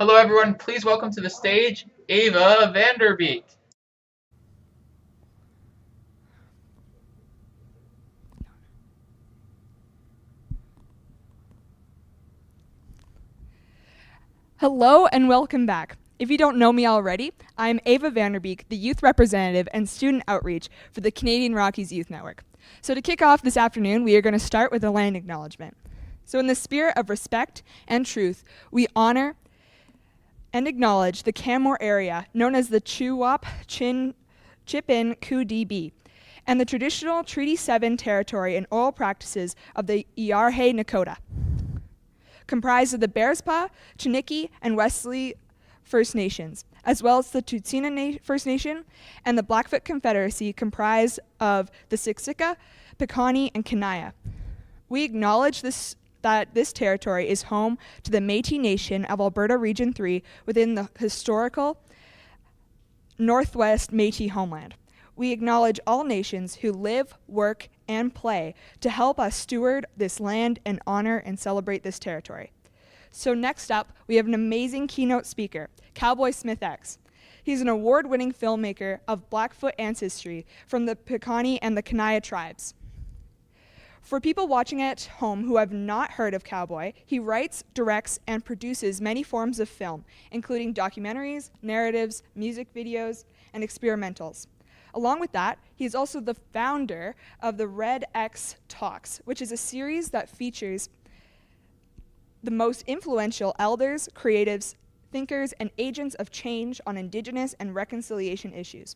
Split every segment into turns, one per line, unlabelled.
Hello everyone, please welcome to the stage, Ava Vanderbeek.
Hello and welcome back. If you don't know me already, I'm Ava Vanderbeek, the Youth Representative and Student Outreach for the Canadian Rockies Youth Network. So to kick off this afternoon, we are going to start with a land acknowledgement. So in the spirit of respect and truth, we honor and acknowledge the Canmore area, known as the Chewop Chipin Kudb, and the traditional Treaty 7 territory and oral practices of the Iarhe Nakota, comprised of the Bearspaw, Chiniki, and Wesley First Nations, as well as the Tsuut'ina First Nation and the Blackfoot Confederacy, comprised of the Siksika, Piikani, and Kainai. We acknowledge that this territory is home to the Métis Nation of Alberta Region 3 within the historical Northwest Métis homeland. We acknowledge all nations who live, work, and play to help us steward this land and honor and celebrate this territory. So next up, we have an amazing keynote speaker, Cowboy Smithx. He's an award-winning filmmaker of Blackfoot Ancestry from the Piikani and the Kainai tribes. For people watching at home who have not heard of Cowboy, he writes, directs, and produces many forms of film, including documentaries, narratives, music videos, and experimentals. Along with that, he is also the founder of the REDx Talks, which is a series that features the most influential elders, creatives, thinkers, and agents of change on Indigenous and reconciliation issues.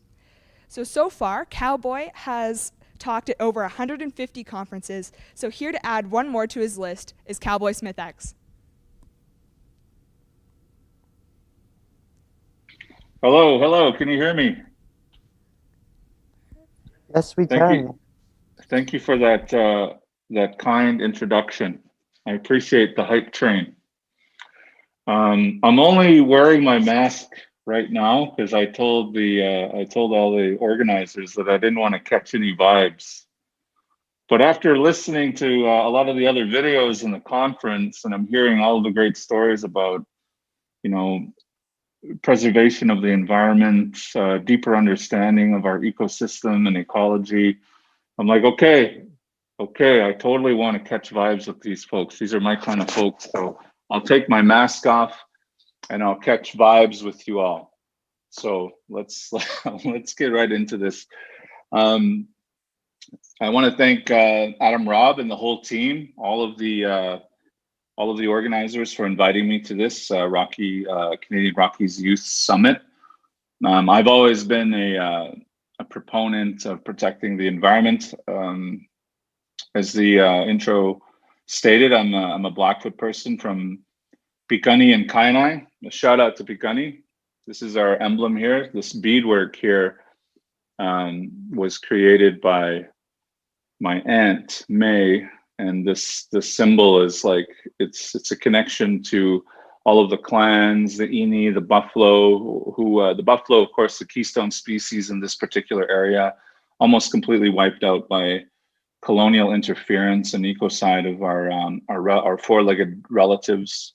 So far, Cowboy has talked at over 150 conferences, so here to add one more to his list is Cowboy Smithx.
Hello, can you hear me?
Yes, we can.
Thank you for that kind introduction. I appreciate the hype train. I'm only wearing my mask right now because I told all the organizers that I didn't want to catch any vibes. But after listening to a lot of the other videos in the conference, and I'm hearing all the great stories about, preservation of the environment, deeper understanding of our ecosystem and ecology, I'm like, okay, I totally want to catch vibes with these folks. These are my kind of folks. So I'll take my mask off and I'll catch vibes with you all. So let's get right into this. I want to thank Adam Robb and the whole team, all of the organizers for inviting me to this Canadian Rockies Youth Summit. I've always been a proponent of protecting the environment. As the intro stated, I'm a Blackfoot person from Piikani and Kainai. A shout out to Piikani. This is our emblem here. This beadwork here was created by my aunt May, and this symbol is like it's a connection to all of the clans, the Iini, the buffalo, the buffalo, of course, the keystone species in this particular area, almost completely wiped out by colonial interference and ecocide of our four-legged relatives.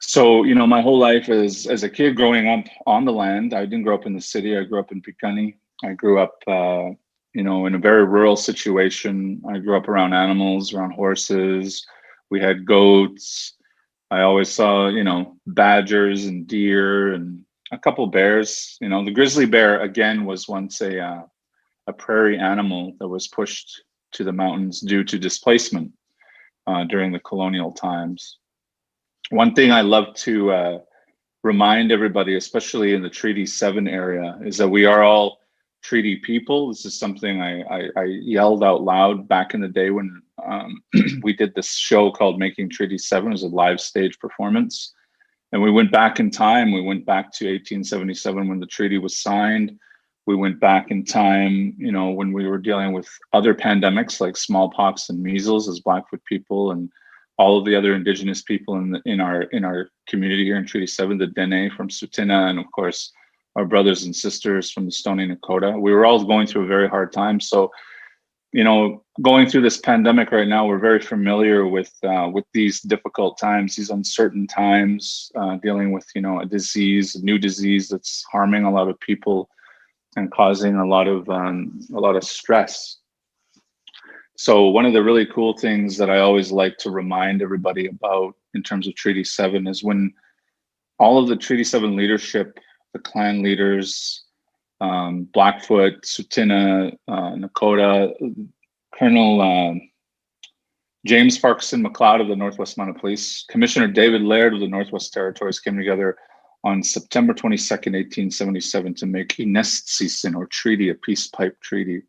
So my whole life as a kid growing up on the land, I didn't grow up in the city. I grew up in Piikani. I grew up in a very rural situation. I grew up around animals, around horses. We had goats. I always saw badgers and deer and a couple bears. The grizzly bear again was once a prairie animal that was pushed to the mountains due to displacement during the colonial times. One thing I love to remind everybody, especially in the Treaty 7 area, is that we are all treaty people. This is something I yelled out loud back in the day when we did this show called Making Treaty 7. It was a live stage performance. And we went back in time. We went back to 1877 when the treaty was signed. We went back in time, when we were dealing with other pandemics like smallpox and measles as Blackfoot people, and all of the other Indigenous people in our community here in Treaty 7, the Dene from Tsuut'ina, and of course, our brothers and sisters from the Stoney Nakoda. We were all going through a very hard time. So going through this pandemic right now, we're very familiar with these difficult times, these uncertain times, dealing with a new disease that's harming a lot of people and causing a lot of stress. So one of the really cool things that I always like to remind everybody about in terms of Treaty 7 is when all of the Treaty 7 leadership, the clan leaders, Blackfoot, Tsuut'ina, Nakota, Colonel James Farquharson McLeod of the Northwest Mounted Police, Commissioner David Laird of the Northwest Territories came together on September 22nd, 1877 to make Iiniistsi, or treaty, a peace pipe treaty.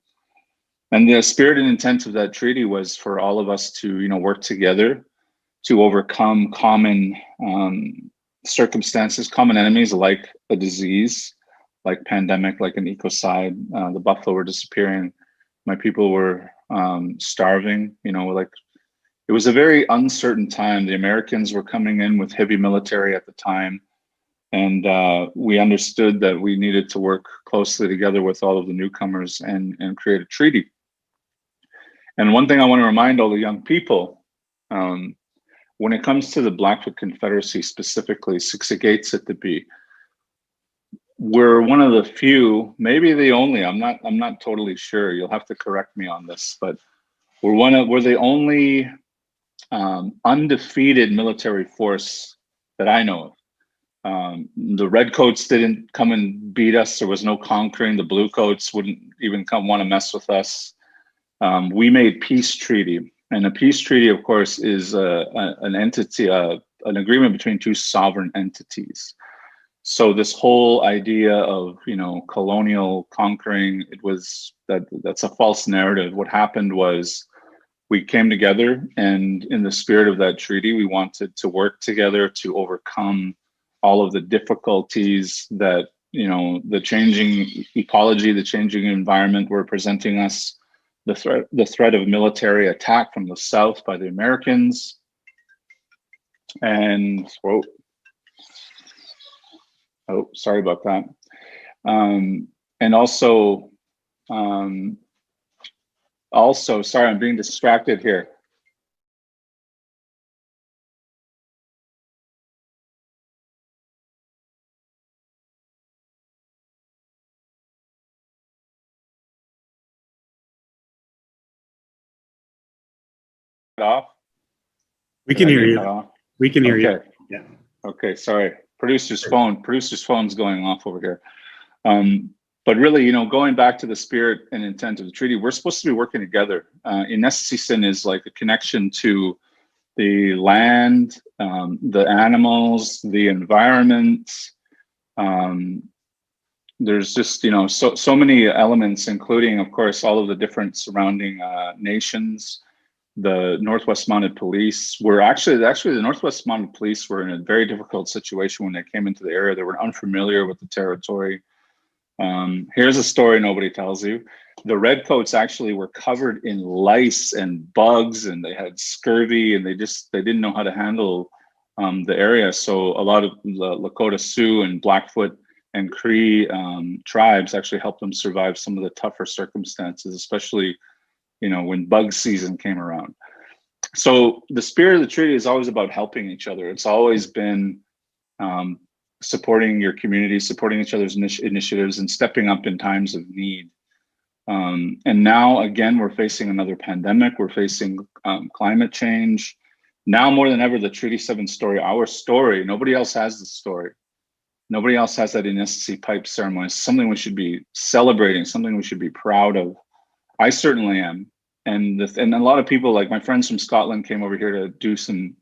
And the spirit and intent of that treaty was for all of us to, work together to overcome common circumstances, common enemies like a disease, like pandemic, like an ecocide. The buffalo were disappearing. My people were starving. It was a very uncertain time. The Americans were coming in with heavy military at the time. And we understood that we needed to work closely together with all of the newcomers and create a treaty. And one thing I want to remind all the young people, when it comes to the Blackfoot Confederacy, specifically Siksikaitsitapi, we're one of the few, maybe the only, I'm not totally sure, you'll have to correct me on this, but we're the only undefeated military force that I know of. The Redcoats didn't come and beat us. There was no conquering. The Bluecoats wouldn't even want to mess with us. We made peace treaty, and a peace treaty, of course, is an entity, an agreement between two sovereign entities. So this whole idea of colonial conquering, that's a false narrative. What happened was we came together, and in the spirit of that treaty, we wanted to work together to overcome all of the difficulties that the changing ecology, the changing environment were presenting us. The threat of military attack from the south by the Americans, and sorry about that. And also, sorry, I'm being distracted here. Off?
We can hear you. We can hear you.
Yeah. Okay, sorry. Producer's phone's going off over here. But really, going back to the spirit and intent of the treaty, we're supposed to be working together. Iiniistsi is like a connection to the land, the animals, the environment. There's just so many elements, including, of course, all of the different surrounding nations. The Northwest Mounted Police were actually the Northwest Mounted Police were in a very difficult situation when they came into the area. They were unfamiliar with the territory. Here's a story nobody tells you. The Redcoats actually were covered in lice and bugs, and they had scurvy, and they didn't know how to handle the area. So a lot of the Lakota Sioux and Blackfoot and Cree tribes actually helped them survive some of the tougher circumstances, especially when bug season came around. So the spirit of the treaty is always about helping each other. It's always been supporting your community, supporting each other's initiatives, and stepping up in times of need. And now, again, we're facing another pandemic. We're facing climate change. Now more than ever, the Treaty 7 story, our story, nobody else has the story. Nobody else has that Iiniistsi pipe ceremony. It's something we should be celebrating, something we should be proud of. I certainly am. And a lot of people, like my friends from Scotland, came over here to do some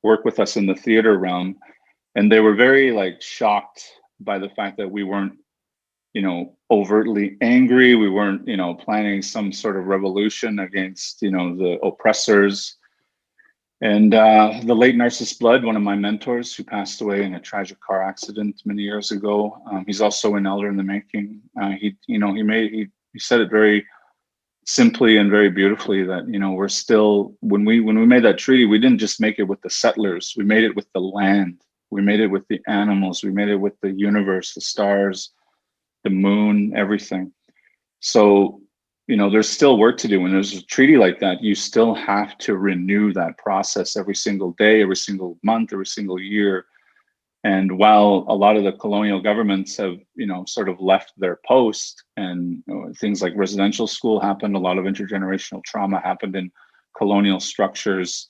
work with us in the theater realm. And they were very shocked by the fact that we weren't, overtly angry. We weren't, planning some sort of revolution against, the oppressors. And the late Narcissus Blood, one of my mentors who passed away in a tragic car accident many years ago. He's also an elder in the making. He said it very simply and very beautifully that we're still, when we made that treaty, we didn't just make it with the settlers. We made it with the land. We made it with the animals. We made it with the universe, the stars, the moon, everything. So there's still work to do. When there's a treaty like that, you still have to renew that process every single day, every single month, every single year. And while a lot of the colonial governments have, sort of left their post, and things like residential school happened, a lot of intergenerational trauma happened in colonial structures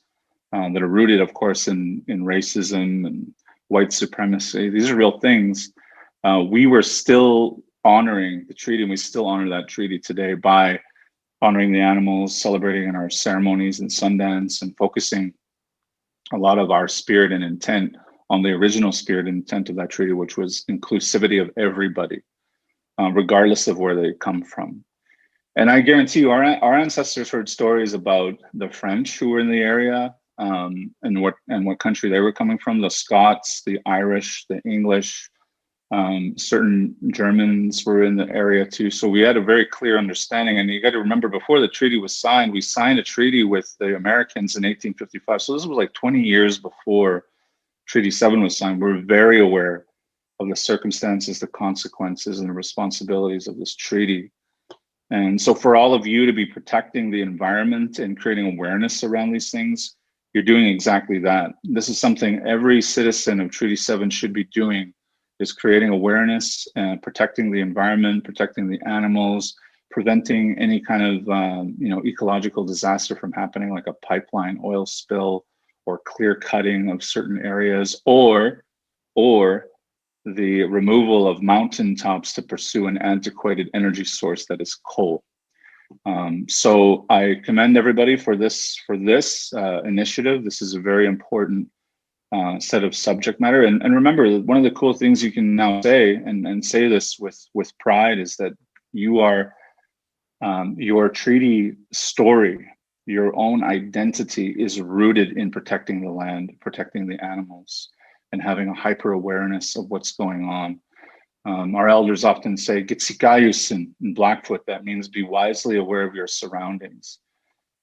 that are rooted, of course, in racism and white supremacy. These are real things. We were still honoring the treaty, and we still honor that treaty today by honoring the animals, celebrating in our ceremonies and Sundance, and focusing a lot of our spirit and intent on the original spirit and intent of that treaty, which was inclusivity of everybody, regardless of where they come from. And I guarantee you, our ancestors heard stories about the French who were in the area, and what country they were coming from, the Scots, the Irish, the English, certain Germans were in the area too. So we had a very clear understanding. And you got to remember, before the treaty was signed, we signed a treaty with the Americans in 1855. So this was like 20 years before Treaty 7 was signed. We're very aware of the circumstances, the consequences, and the responsibilities of this treaty. And so for all of you to be protecting the environment and creating awareness around these things, you're doing exactly that. This is something every citizen of Treaty 7 should be doing, is creating awareness and protecting the environment, protecting the animals, preventing any kind of ecological disaster from happening, like a pipeline oil spill or clear cutting of certain areas, or the removal of mountaintops to pursue an antiquated energy source that is coal. So I commend everybody for this initiative. This is a very important set of subject matter. And remember, one of the cool things you can now say, and say this with pride, is that you are, your treaty story, your own identity is rooted in protecting the land, protecting the animals, and having a hyper awareness of what's going on. Our elders often say, "Gitsikayus" in Blackfoot. That means be wisely aware of your surroundings.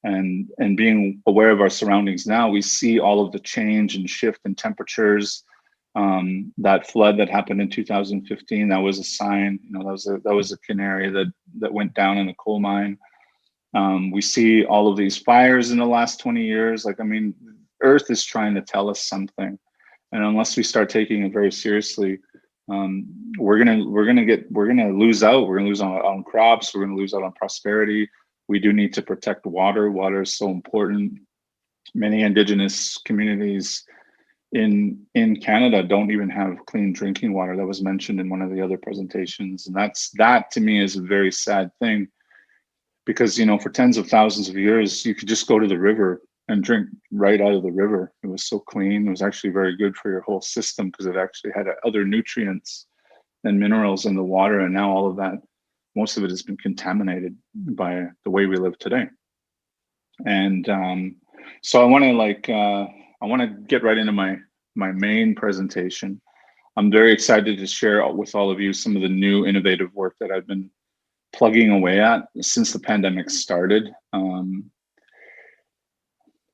And being aware of our surroundings now, we see all of the change and shift in temperatures. That flood that happened in 2015, that was a sign. That was a canary that went down in a coal mine. We see all of these fires in the last 20 years. Earth is trying to tell us something, and unless we start taking it very seriously, we're gonna lose out. We're gonna lose on crops. We're gonna lose out on prosperity. We do need to protect water. Water is so important. Many Indigenous communities in Canada don't even have clean drinking water. That was mentioned in one of the other presentations, and that to me is a very sad thing, because for tens of thousands of years you could just go to the river and drink right out of the river. It was so clean. It was actually very good for your whole system, because it actually had other nutrients and minerals in the water. And now all of that, most of it has been contaminated by the way we live today. And so I want to get right into my main presentation. I'm very excited to share with all of you some of the new innovative work that I've been plugging away at since the pandemic started.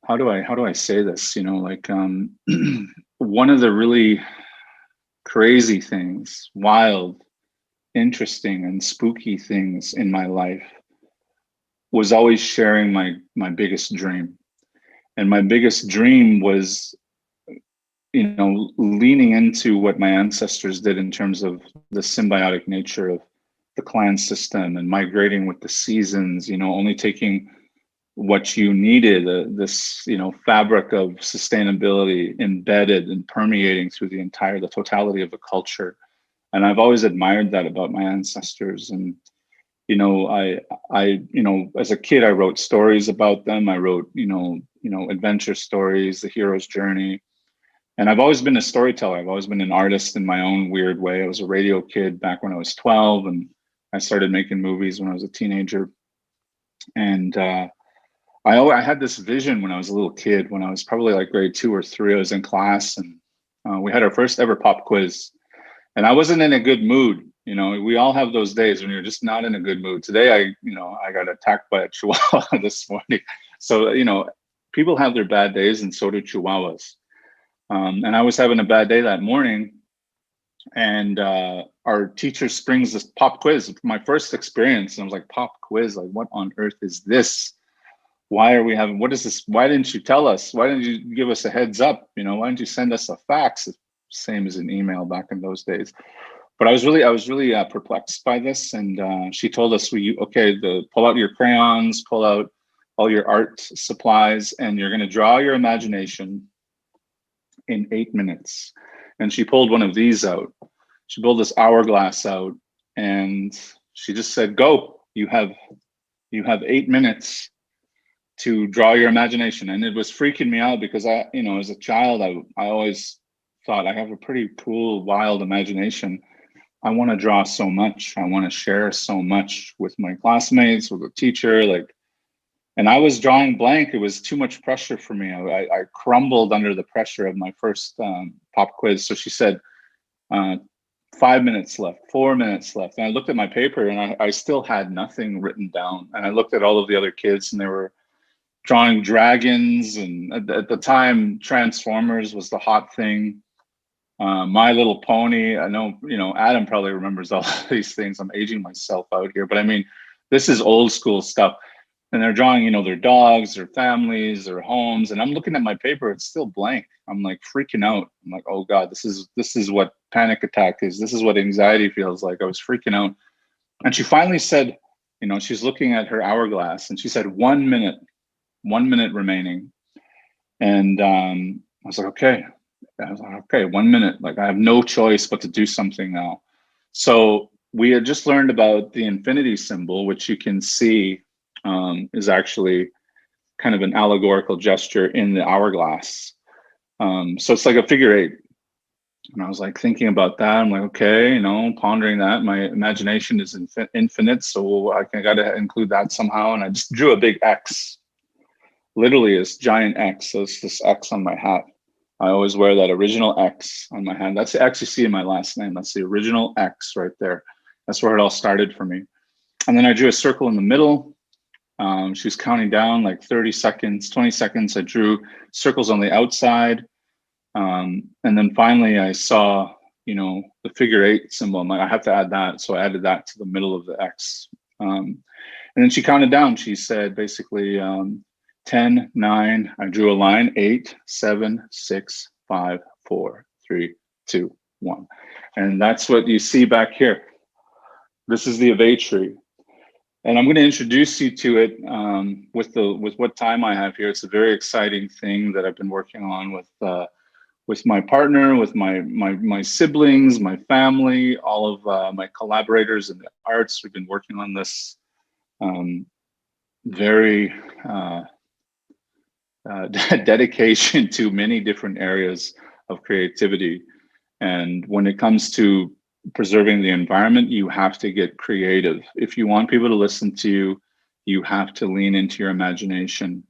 How do I say this? One of the really crazy things, wild, interesting, and spooky things in my life was always sharing my biggest dream. And my biggest dream was, leaning into what my ancestors did in terms of the symbiotic nature of the clan system and migrating with the seasons, only taking what you needed, this fabric of sustainability embedded and permeating through the totality of the culture. And I've always admired that about my ancestors. And I as a kid, I wrote stories about them. I wrote adventure stories, the hero's journey. And I've always been a storyteller. I've always been an artist in my own weird way. I was a radio kid back when I was 12, and I started making movies when I was a teenager. And I had this vision when I was a little kid, when I was probably like grade 2 or 3. I was in class, and we had our first ever pop quiz. And I wasn't in a good mood. We all have those days when you're just not in a good mood. Today, I got attacked by a chihuahua this morning. So, people have their bad days, and so do chihuahuas. And I was having a bad day that morning. And our teacher springs this pop quiz. My first experience, and I was like, pop quiz, like what on earth is this? Why are we having, what is this? Why didn't you tell us? Why didn't you give us a heads up? You know, why didn't you send us a fax? Same as an email back in those days. But I was really perplexed by this. And she told us, pull out your crayons, pull out all your art supplies, and you're gonna draw your imagination in 8 minutes. And she pulled one of these out. She pulled this hourglass out, and she just said, go, you have 8 minutes to draw your imagination. And it was freaking me out because I, you know, as a child, I always thought I have a pretty cool, wild imagination. I want to draw so much. I want to share so much with my classmates, with the teacher, like, and I was drawing blank. It was too much pressure for me. I crumbled under the pressure of my first pop quiz. So she said, 5 minutes left, 4 minutes left. And I looked at my paper and I still had nothing written down. And I looked at all of the other kids and they were drawing dragons. And at the time, Transformers was the hot thing. My Little Pony. I know, you know, Adam probably remembers all these things. I'm aging myself out here, but I mean, this is old school stuff. And they're drawing, you know, their dogs, their families, their homes. And I'm looking at my paper, it's still blank. I'm like freaking out. I'm like, oh God, this is what panic attack is. This is what anxiety feels like. I was freaking out. And she finally said, you know, she's looking at her hourglass and she said, 1 minute remaining. And I was like, okay. 1 minute. Like I have no choice but to do something now. So we had just learned about the infinity symbol, which you can see is actually kind of an allegorical gesture in the hourglass. So it's like a figure eight. And I was like thinking about that. I'm like, okay, you know, pondering that. My imagination is infinite, so I got to include that somehow. And I just drew a big X, literally this giant X. So it's this X on my hat. I always wear that original X on my hand. That's the X you see in my last name. That's the original X right there. That's where it all started for me. And then I drew a circle in the middle. She was counting down like 30 seconds, 20 seconds. I drew circles on the outside. And then finally I saw, you know, the figure eight symbol. I'm like, I have to add that. So I added that to the middle of the X. And then she counted down. She said basically 10, 9, I drew a line, 8, 7, 6, 5, 4, 3, 2, 1. And that's what you see back here. This is the Avetree. And I'm going to introduce you to it with what time I have here. It's a very exciting thing that I've been working on with my partner, with my siblings, my family, all of my collaborators in the arts. We've been working on this very dedication to many different areas of creativity. And when it comes to preserving the environment, you have to get creative. If you want people to listen to you, you have to lean into your imagination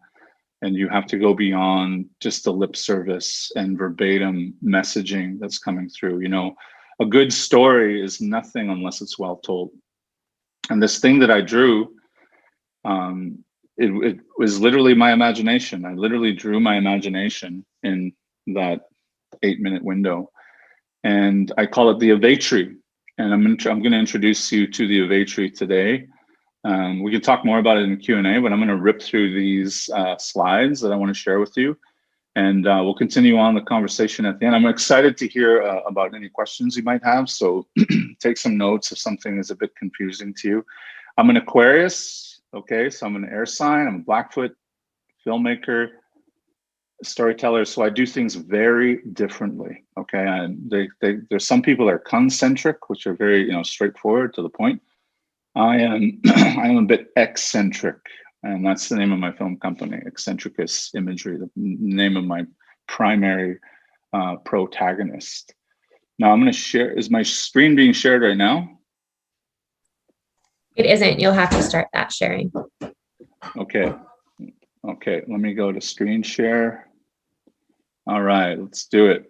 and you have to go beyond just the lip service and verbatim messaging that's coming through. You know, a good story is nothing unless it's well told. And this thing that I drew, it was literally my imagination. I literally drew my imagination in that 8-minute window. And I call it the Avetree. And I'm going to introduce you to the Avetree today. We can talk more about it in Q&A, but I'm going to rip through these slides that I want to share with you. And we'll continue on the conversation at the end. I'm excited to hear about any questions you might have. So take some notes if something is a bit confusing to you. I'm an Aquarius. Okay, so I'm an air sign. I'm a Blackfoot filmmaker, storyteller, so I do things very differently. Okay, and there's some people that are concentric, which are very, you know, straightforward to the point. I am a bit eccentric, and that's the name of my film company, Eccentricus Imagery, the name of my primary protagonist. Now I'm going to share. Is my screen being shared right now?
It isn't. You'll have to start that sharing.
Okay. Okay, let me go to screen share. All right, let's do it.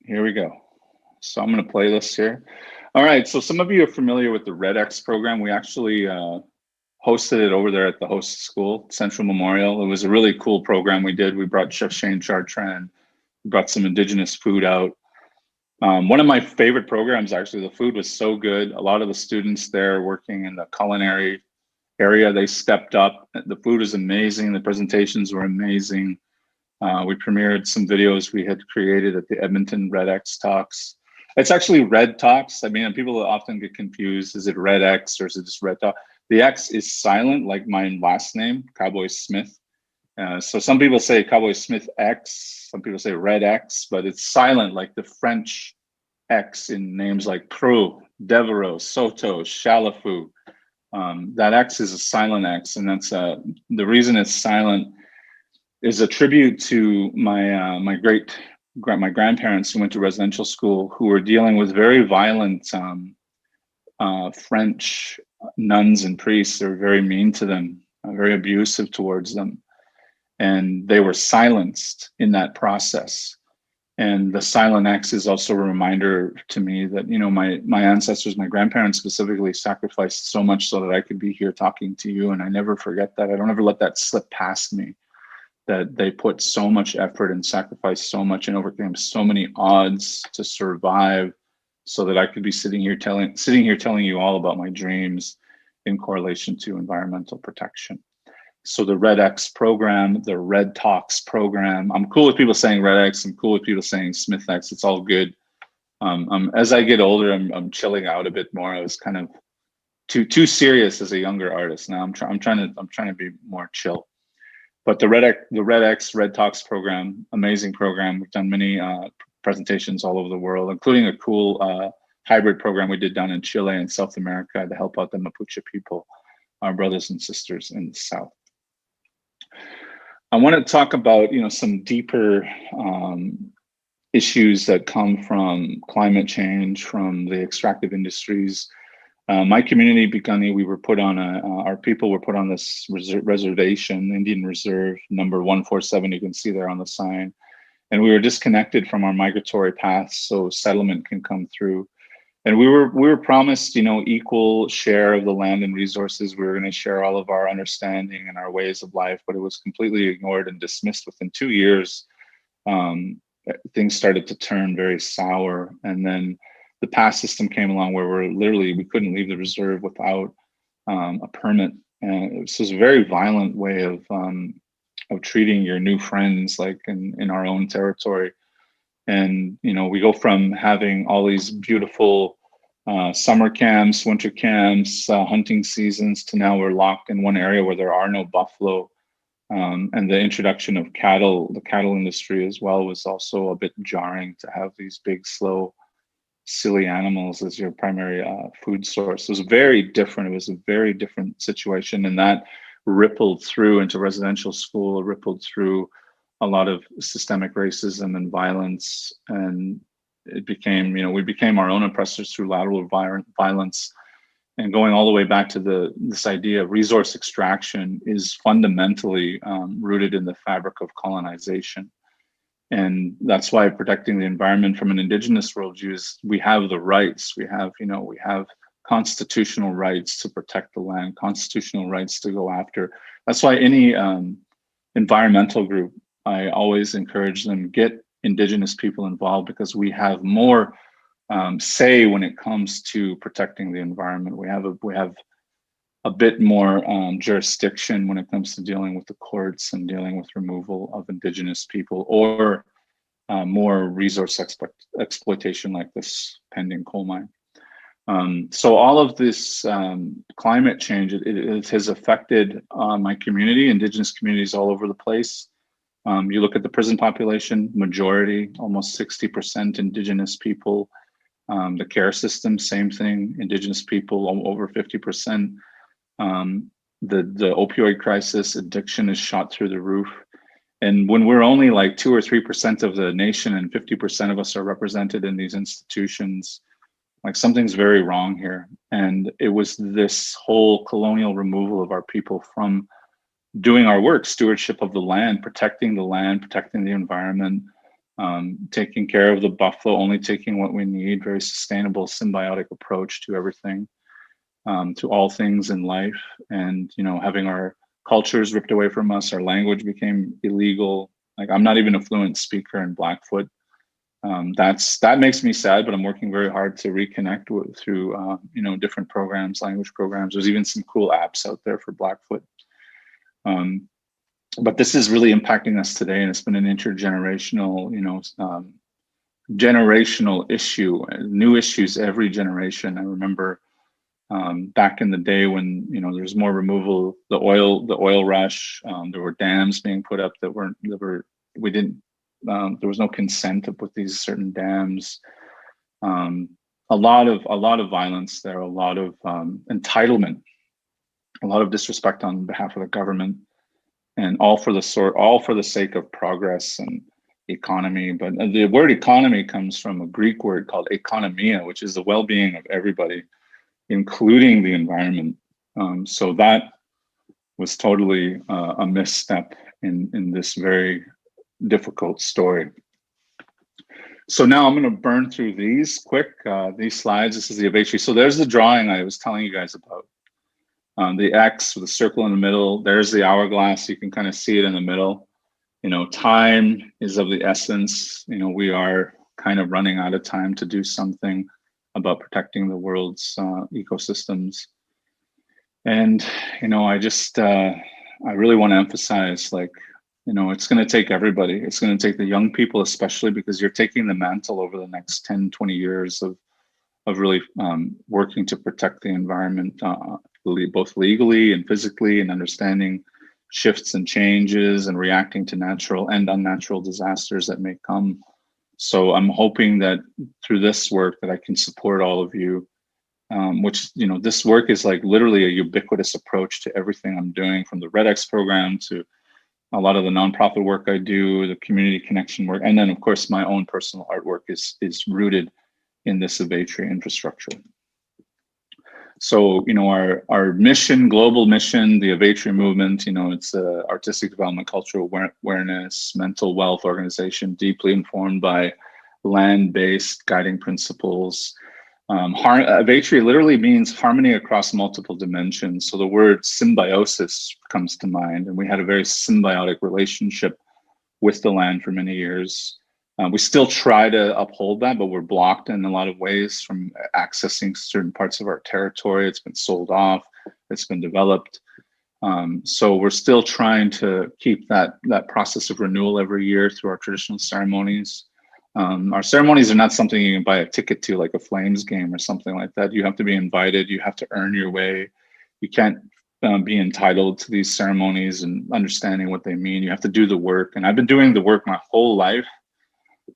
Here we go. So I'm going to play this here. All right, so some of you are familiar with the REDx program. We actually hosted it over there at the host school, Central Memorial. It was a really cool program we did. We brought Chef Shane Chartrand, brought some indigenous food out. One of my favorite programs, actually, the food was so good. A lot of the students there working in the culinary area, they stepped up. The food was amazing. The presentations were amazing. We premiered some videos we had created at the Edmonton REDx Talks. It's actually Red Talks. I mean, people often get confused. Is it REDx or is it just Red Talk? The X is silent, like my last name, Cowboy Smith. So some people say Cowboy Smithx, some people say REDx, but it's silent, like the French X in names like Pro, Devereaux, Soto, Chalafu. That X is a silent X, and that's the reason it's silent is a tribute to my grandparents who went to residential school, who were dealing with very violent French nuns and priests. They were very mean to them, very abusive towards them. And they were silenced in that process. And the silent X is also a reminder to me that, you know, my ancestors, my grandparents specifically, sacrificed so much so that I could be here talking to you. And I never forget that. I don't ever let that slip past me, that they put so much effort and sacrificed so much and overcame so many odds to survive so that I could be sitting here telling you all about my dreams in correlation to environmental protection. So the REDx program, the Red Talks program, I'm cool with people saying REDx, I'm cool with people saying Smithx, it's all good. As I get older, I'm chilling out a bit more. I was kind of too serious as a younger artist. Now I'm trying to be more chill. But the REDx Red Talks program, amazing program. We've done many presentations all over the world, including a cool hybrid program we did down in Chile and South America to help out the Mapuche people, our brothers and sisters in the South. I want to talk about, you know, some deeper issues that come from climate change, from the extractive industries. My community, Piikani, we were put on our people were put on this reservation, Indian Reserve number 147. You can see there on the sign, and we were disconnected from our migratory paths so settlement can come through. And we were promised, you know, equal share of the land and resources. We were going to share all of our understanding and our ways of life, but it was completely ignored and dismissed. Within 2 years, things started to turn very sour. And then the pass system came along where we couldn't leave the reserve without a permit. And it was a very violent way of treating your new friends, like in our own territory. And, you know, we go from having all these beautiful summer camps, winter camps, hunting seasons, to now we're locked in one area where there are no buffalo. And the introduction of cattle, the cattle industry as well, was also a bit jarring to have these big, slow, silly animals as your primary food source. It was very different. It was a very different situation. And that rippled through into residential school, rippled through a lot of systemic racism and violence, and it became, you know, we became our own oppressors through lateral violence. And going all the way back to this idea of resource extraction is fundamentally rooted in the fabric of colonization. And that's why protecting the environment from an indigenous worldview is, we have the rights, we have constitutional rights to protect the land, constitutional rights to go after. That's why any environmental group, I always encourage them, get indigenous people involved, because we have more say when it comes to protecting the environment. We have a bit more jurisdiction when it comes to dealing with the courts and dealing with removal of indigenous people, or more resource exploitation like this pending coal mine. So all of this climate change, it has affected my community, indigenous communities all over the place. You look at the prison population, majority, almost 60% indigenous people. The care system, same thing, indigenous people, over 50%. The opioid crisis, addiction is shot through the roof. And when we're only like 2 or 3% of the nation and 50% of us are represented in these institutions, like something's very wrong here. And it was this whole colonial removal of our people from doing our work, stewardship of the land, protecting the environment, taking care of the buffalo, only taking what we need, very sustainable, symbiotic approach to everything, to all things in life. And, you know, having our cultures ripped away from us, our language became illegal, Like, I'm not even a fluent speaker in Blackfoot. That makes me sad, but I'm working very hard to reconnect through different programs, language programs. There's even some cool apps out there for Blackfoot. But this is really impacting us today, and it's been an intergenerational, generational issue. New issues every generation. I remember back in the day when there's more removal, the oil rush. There were dams being put up there was no consent to put these certain dams. A lot of violence there, a lot of entitlement, a lot of disrespect on behalf of the government, and all for the sake of progress and economy. But the word economy comes from a Greek word called ekonomia, which is the well-being of everybody, including the environment. So that was totally a misstep in this very difficult story. So now I'm going to burn through these quick, these slides. This is the Avetree. So there's the drawing I was telling you guys about. The X with the circle in the middle. There's the hourglass. You can kind of see it in the middle. Time is of the essence. We are kind of running out of time to do something about protecting the world's ecosystems. And, I really want to emphasize, it's going to take everybody. It's going to take the young people, especially because you're taking the mantle over the next 10, 20 years of really working to protect the environment, both legally and physically, and understanding shifts and changes and reacting to natural and unnatural disasters that may come. So I'm hoping that through this work that I can support all of you, which, this work is like literally a ubiquitous approach to everything I'm doing, from the REDx program to a lot of the nonprofit work I do, the community connection work, and then of course my own personal artwork is rooted in this Avetree infrastructure. So, our mission, global mission, the Avetree movement, it's a artistic development, cultural awareness, mental wealth organization, deeply informed by land-based guiding principles. Avetree literally means harmony across multiple dimensions. So the word symbiosis comes to mind, and we had a very symbiotic relationship with the land for many years. We still try to uphold that, but we're blocked in a lot of ways from accessing certain parts of our territory. It's been sold off, it's been developed. So we're still trying to keep that process of renewal every year through our traditional ceremonies. Our ceremonies are not something you can buy a ticket to, like a Flames game or something like that. You have to be invited, you have to earn your way. You can't be entitled to these ceremonies and understanding what they mean. You have to do the work. And I've been doing the work my whole life,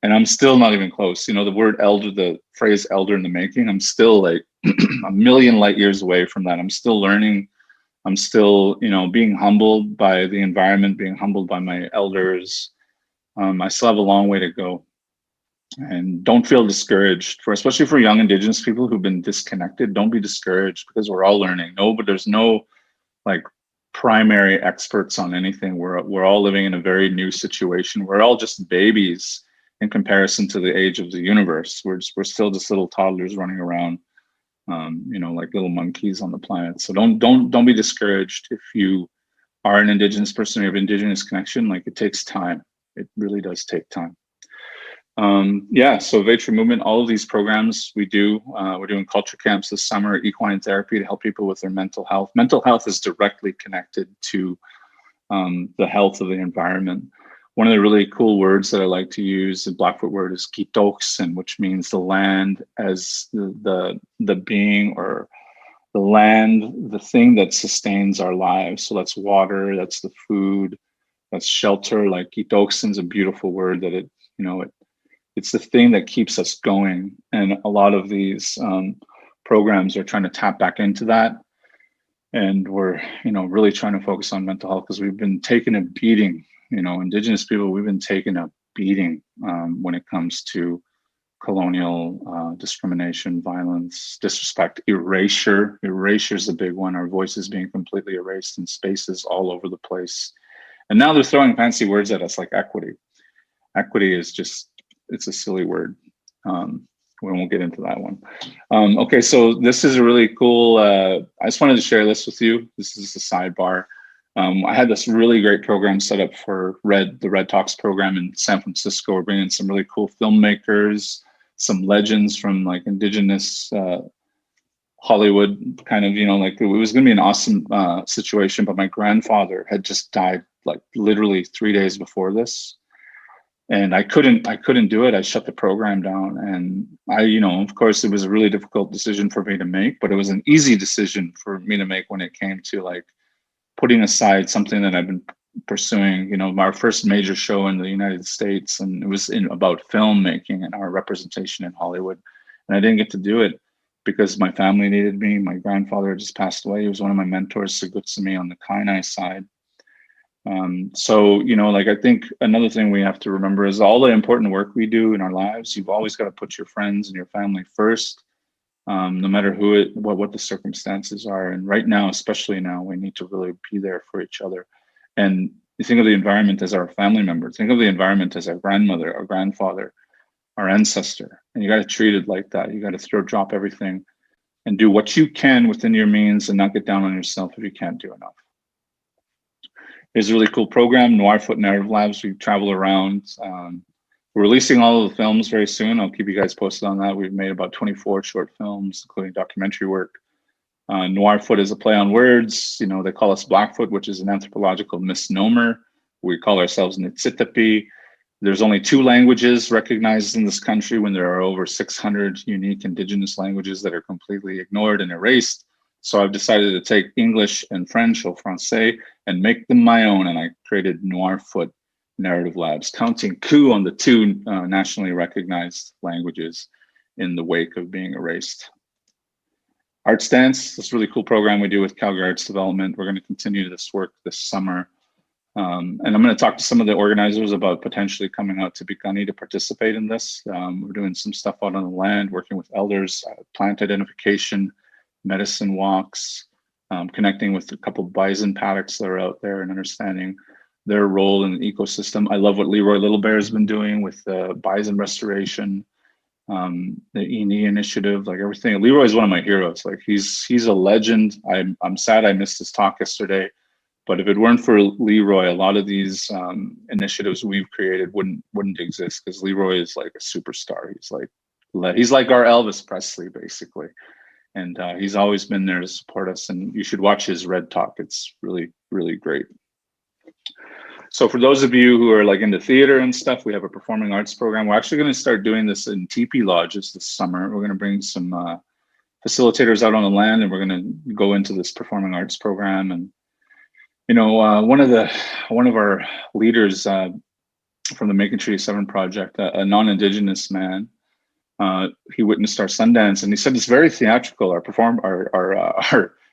and I'm still not even close. The word elder, the phrase elder in the making, I'm still like a million light years away from that. I'm still learning. I'm still, being humbled by the environment, being humbled by my elders. I still have a long way to go. And don't feel discouraged, especially for young Indigenous people who've been disconnected. Don't be discouraged, because we're all learning. But there's no primary experts on anything. We're all living in a very new situation. We're all just babies in comparison to the age of the universe. We're still just little toddlers running around, like little monkeys on the planet. So don't be discouraged if you are an Indigenous person, you have Indigenous connection. It takes time. It really does take time. So Avetree movement, all of these programs we do, we're doing culture camps this summer, equine therapy to help people with their mental health. Mental health is directly connected to the health of the environment. One of the really cool words that I like to use, the Blackfoot word, is kitoksin, which means the land as the being, or the land, the thing that sustains our lives. So that's water, that's the food, that's shelter. Kitoksin is a beautiful word that it's the thing that keeps us going. And a lot of these programs are trying to tap back into that. And we're, really trying to focus on mental health, because we've been taking a beating. Indigenous people, we've been taking a beating when it comes to colonial discrimination, violence, disrespect, erasure. Erasure is a big one. Our voices being completely erased in spaces all over the place. And now they're throwing fancy words at us like equity. Equity is just, it's a silly word. We won't get into that one. Okay, so this is a really cool, I just wanted to share this with you. This is a sidebar. I had this really great program set up for the RED Talks program in San Francisco. We're bringing some really cool filmmakers, some legends from like Indigenous Hollywood, kind of, like it was going to be an awesome situation. But my grandfather had just died like literally 3 days before this, and I couldn't do it. I shut the program down, and of course, it was a really difficult decision for me to make, but it was an easy decision for me to make when it came to like putting aside something that I've been pursuing, our first major show in the United States, and it was about filmmaking and our representation in Hollywood. And I didn't get to do it because my family needed me. My grandfather just passed away. He was one of my mentors, Sigutsi on the Kainai side. So, I think another thing we have to remember is all the important work we do in our lives, you've always got to put your friends and your family first. No matter what the circumstances are. And right now, especially now, we need to really be there for each other. And you think of the environment as our family member, think of the environment as our grandmother, our grandfather, our ancestor. And you got to treat it like that. You got to drop everything and do what you can within your means and not get down on yourself if you can't do enough. Here's a really cool program, Noirfoot Narrative Labs. We travel around. We're releasing all of the films very soon. I'll keep you guys posted on that. We've made about 24 short films, including documentary work. Noirfoot is a play on words. They call us Blackfoot, which is an anthropological misnomer. We call ourselves Iiniistsi. There's only 2 languages recognized in this country when there are over 600 unique Indigenous languages that are completely ignored and erased. So I've decided to take English and French, or Francais, and make them my own. And I created Noirfoot Narrative Labs, counting coup on the 2 nationally recognized languages in the wake of being erased. Arts Dance, this really cool program we do with Calgary Arts Development. We're going to continue this work this summer. And I'm going to talk to some of the organizers about potentially coming out to Piikani to participate in this. We're doing some stuff out on the land, working with elders, plant identification, medicine walks, connecting with a couple of bison paddocks that are out there and understanding their role in the ecosystem. I love what Leroy Little Bear has been doing with bison restoration, the Iiniistsi initiative, like everything. Leroy is one of my heroes. Like he's a legend. I'm sad I missed his talk yesterday, but if it weren't for Leroy, a lot of these initiatives we've created wouldn't exist, because Leroy is like a superstar. He's like our Elvis Presley, basically. And he's always been there to support us, and you should watch his RED talk. It's really, really great. So for those of you who are like into theater and stuff, we have a performing arts program. We're actually going to start doing this in teepee lodges this summer. We're going to bring some facilitators out on the land, and we're going to go into this performing arts program. And one of our leaders from the Making Treaty 7 project, a non-Indigenous man, he witnessed our Sundance, and he said it's very theatrical. Our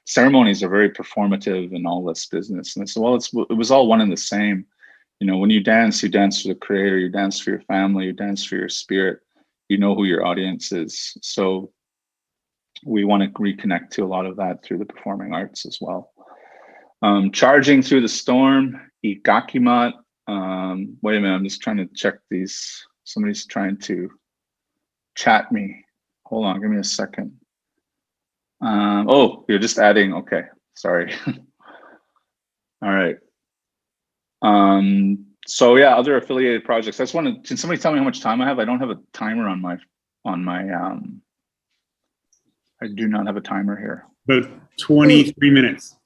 ceremonies are very performative and all this business. And I said, well, it was all one and the same. When you dance for the creator, you dance for your family, you dance for your spirit, you know who your audience is. So we want to reconnect to a lot of that through the performing arts as well. Charging through the storm, Ikakimat. Wait a minute, I'm just trying to check these. Somebody's trying to chat me. Hold on, give me a second. Oh, you're just adding. Okay, sorry. All right. So yeah, other affiliated projects. I just want to. Can somebody tell me how much time I have? I don't have a timer on my. I do not have a timer here.
About 23 minutes.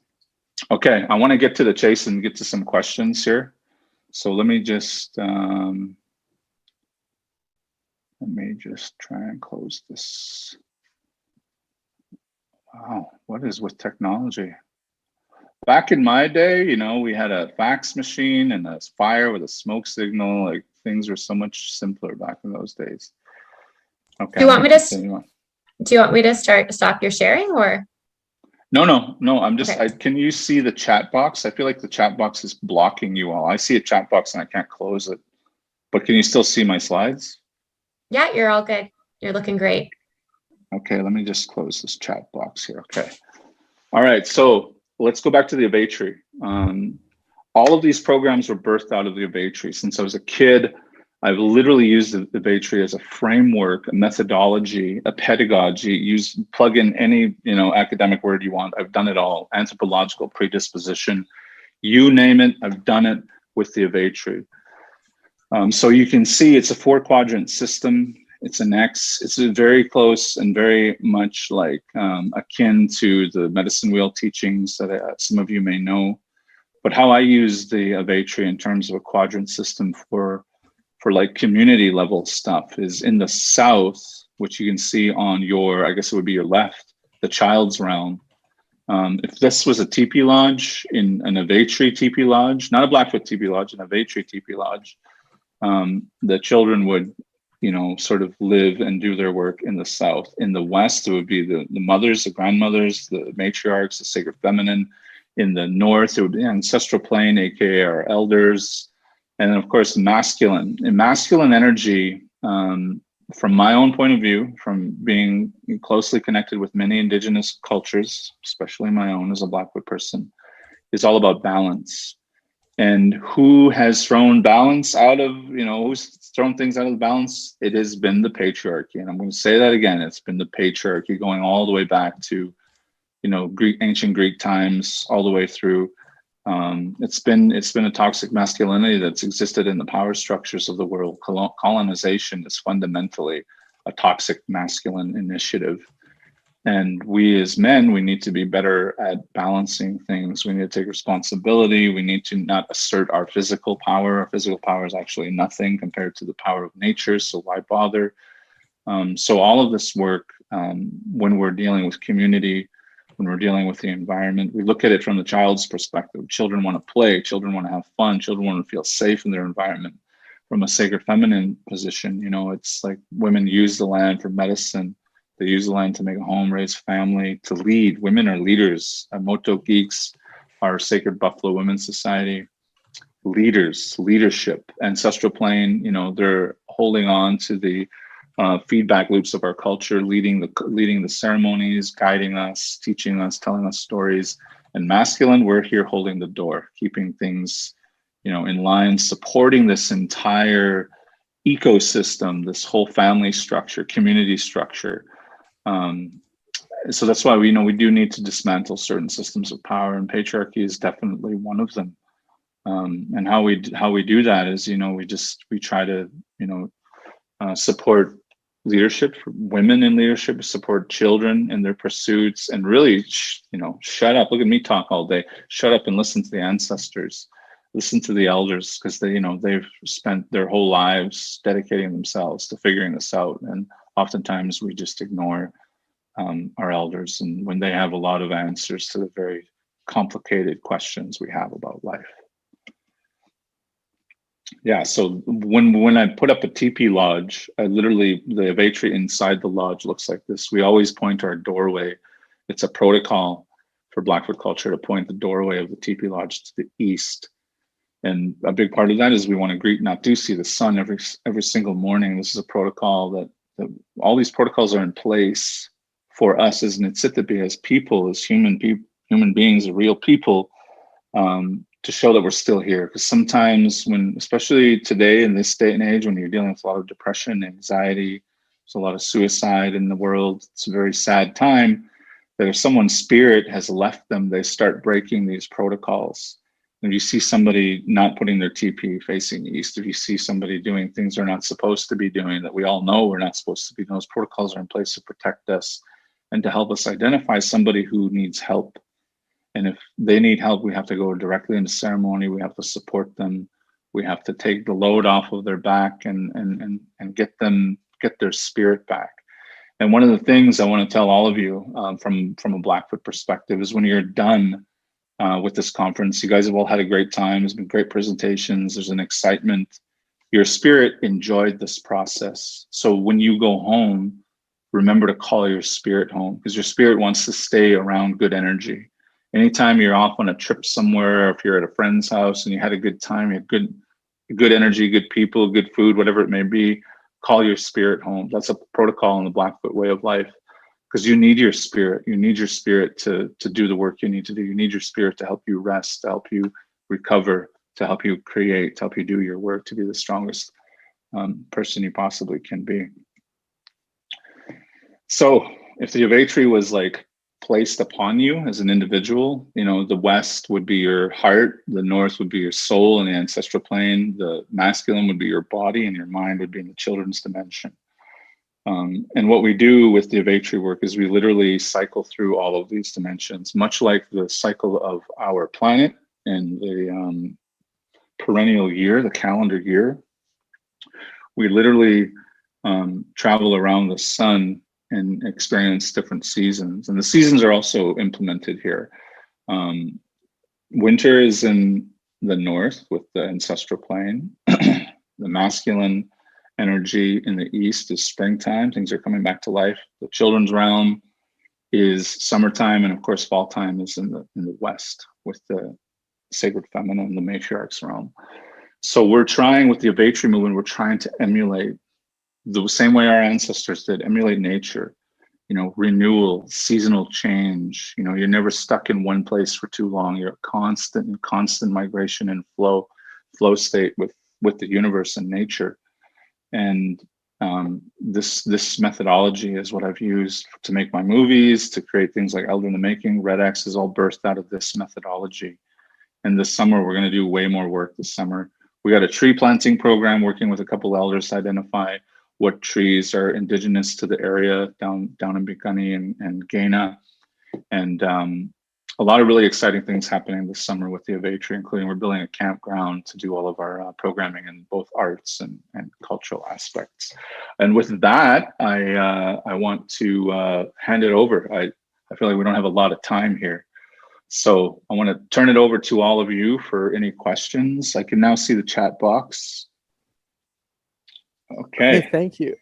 Okay, I want to get to the chase and get to some questions here. So let me just try and close this. Wow, what is with technology? Back in my day, we had a fax machine and a fire with a smoke signal. Like things were so much simpler back in those days. Okay.
Do you want me to stop your sharing, or?
No. I'm just.
Okay.
Can you see the chat box? I feel like the chat box is blocking you all. I see a chat box and I can't close it. But can you still see my slides?
Yeah, you're all good. You're looking great.
Okay, let me just close this chat box here. Okay. All right, so let's go back to the Avetree. All of these programs were birthed out of the Avetree. Since I was a kid, I've literally used the Avetree as a framework, a methodology, a pedagogy. Plug in any academic word you want. I've done it all. Anthropological predisposition. You name it, I've done it with the Avetree. So you can see it's a 4-quadrant system. It's an X. It's very close and very much like akin to the medicine wheel teachings that some of you may know. But how I use the Avetree in terms of a quadrant system for like community level stuff is in the south, which you can see on your, I guess it would be your left, the child's realm. If this was a teepee lodge, in an Avetree teepee lodge, not a Blackfoot teepee lodge, an Avetree teepee lodge, the children would, you know, sort of live and do their work in the south. In the west, it would be the mothers, the grandmothers, the matriarchs, the sacred feminine. In the north, it would be ancestral plane, aka our elders. And then of course, masculine. In masculine energy, from my own point of view, from being closely connected with many Indigenous cultures, especially my own as a Blackfoot person, is all about balance. And who has thrown balance out of, you know, who's thrown things out of the balance? It has been the patriarchy. And I'm going to say that again. It's been the patriarchy going all the way back to, you know, ancient Greek times, all the way through. It's been a toxic masculinity that's existed in the power structures of the world. Colonization is fundamentally a toxic masculine initiative. And we as men, we need to be better at balancing things. We need to take responsibility. We need to not assert our physical power. Our physical power is actually nothing compared to the power of nature, so why bother? So all of this work, when we're dealing with community, when we're dealing with the environment, we look at it from the child's perspective. Children want to play, children want to have fun, children want to feel safe in their environment. From a sacred feminine position, you know, it's like women use the land for medicine. They use the land to make a home, raise family, to lead. Women are leaders. Moto Geeks, our Sacred Buffalo Women's Society, leaders, leadership, ancestral plane, you know, they're holding on to the feedback loops of our culture, leading the ceremonies, guiding us, teaching us, telling us stories. And masculine, we're here holding the door, keeping things, you know, in line, supporting this entire ecosystem, this whole family structure, community structure. So that's why we do need to dismantle certain systems of power, and patriarchy is definitely one of them. And how we do that is, you know, we try to, you know, support leadership, women in leadership, support children in their pursuits, and really, you know, shut up. Look at me talk all day. Shut up and listen to the ancestors, listen to the elders, because they, you know, they've spent their whole lives dedicating themselves to figuring this out. And oftentimes we just ignore our elders, and when they have a lot of answers to the very complicated questions we have about life. Yeah, so when I put up a teepee lodge, I literally, the Avetree inside the lodge looks like this. We always point our doorway. It's a protocol for Blackfoot culture to point the doorway of the teepee lodge to the east. And a big part of that is we want to greet Natusi, the sun, every single morning. This is a protocol that all these protocols are in place for us as Iiniistsi, as people, as human beings, real people, to show that we're still here. Because sometimes when, especially today in this day and age, when you're dealing with a lot of depression, anxiety, there's a lot of suicide in the world, it's a very sad time, that if someone's spirit has left them, they start breaking these protocols. If you see somebody not putting their teepee facing east, if you see somebody doing things they're not supposed to be doing, that we all know we're not supposed to be, those protocols are in place to protect us and to help us identify somebody who needs help. And if they need help, we have to go directly into ceremony. We have to support them. We have to take the load off of their back and get their spirit back. And one of the things I want to tell all of you from a Blackfoot perspective is when you're done with this conference, you guys have all had a great time. There's been great presentations. There's an excitement. Your spirit enjoyed this process. So when you go home, remember to call your spirit home, because your spirit wants to stay around good energy. Anytime you're off on a trip somewhere, or if you're at a friend's house and you had a good time, you had good energy, good people, good food, whatever it may be, call your spirit home. That's a protocol in the Blackfoot way of life, because you need your spirit. You need your spirit to do the work you need to do. You need your spirit to help you rest, to help you recover, to help you create, to help you do your work, to be the strongest person you possibly can be. So if the Avetree was like placed upon you as an individual. You know, the West would be your heart, the North would be your soul and the ancestral plane, the masculine would be your body, and your mind would be in the children's dimension. And what we do with the Avetree work is we literally cycle through all of these dimensions, much like the cycle of our planet and the perennial year, the calendar year. We literally travel around the sun and experience different seasons. And the seasons are also implemented here. Winter is in the north with the ancestral plane. The masculine energy in the east is springtime. Things are coming back to life. The children's realm is summertime, and of course fall time is in the west with the sacred feminine, the matriarch's realm. So we're trying with the Avetree movement, we're trying to emulate the same way our ancestors did, emulate nature, you know, renewal, seasonal change. You know, you're never stuck in one place for too long. You're constant migration and flow state with the universe and nature. And this methodology is what I've used to make my movies, to create things like Elder in the Making. REDx is all birthed out of this methodology. And this summer, we're going to do way more work this summer. We got a tree planting program working with a couple elders to identify what trees are indigenous to the area down in Piikani and Kainai. And a lot of really exciting things happening this summer with the Avetree, including we're building a campground to do all of our programming in both arts and cultural aspects. And with that, I want to hand it over. I feel like we don't have a lot of time here. So I want to turn it over to all of you for any questions. I can now see the chat box. Okay.
Hey, thank you.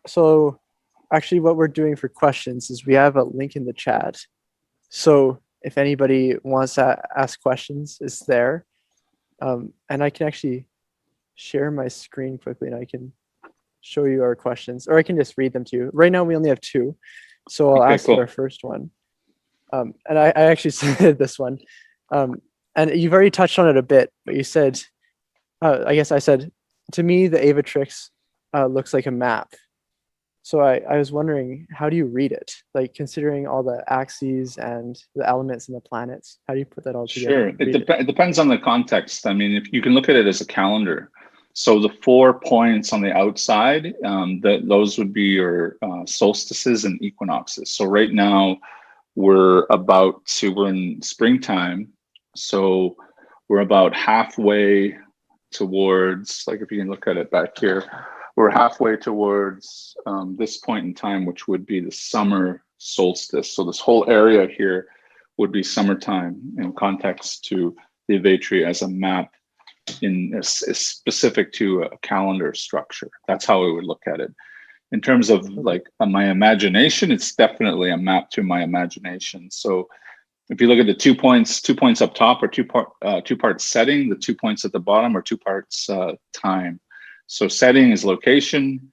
So actually what we're doing for questions is we have a link in the chat. So if anybody wants to ask questions, it's there. And I can actually share my screen quickly and I can show you our questions, or I can just read them to you. Right now we only have two. So I'll ask you our first one. And I actually said this one. And you've already touched on it a bit, but you said, I guess I said, to me, the Avetree looks like a map. So I was wondering, how do you read it? Like considering all the axes and the elements and the planets, how do you put that all together?
Sure, it depends on the context. I mean, if you can look at it as a calendar. So the 4 points on the outside, those would be your solstices and equinoxes. So right now we're in springtime. So we're about halfway towards, like if you can look at it back here, we're halfway towards this point in time, which would be the summer solstice. So this whole area here would be summertime in context to the Avetree as a map is specific to a calendar structure. That's how we would look at it. In terms of like my imagination, it's definitely a map to my imagination. So if you look at the 2 points up top are two parts setting, the 2 points at the bottom are 2 parts time. So setting is location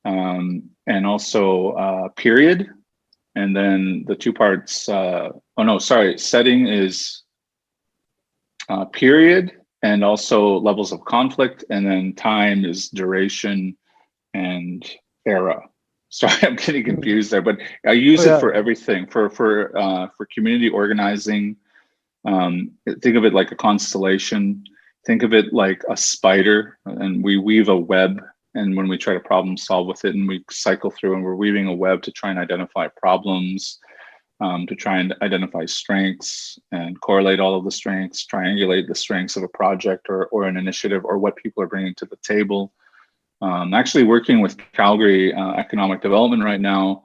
and also period. And then the 2 parts, setting is period and also levels of conflict. And then time is duration and era. Sorry, I'm getting confused there, but I use it for everything, for community organizing. Think of it like a constellation. Think of it like a spider, and we weave a web. And when we try to problem solve with it, and we cycle through, and we're weaving a web to try and identify problems, to try and identify strengths and correlate all of the strengths, triangulate the strengths of a project or an initiative or what people are bringing to the table. Actually working with Calgary Economic Development right now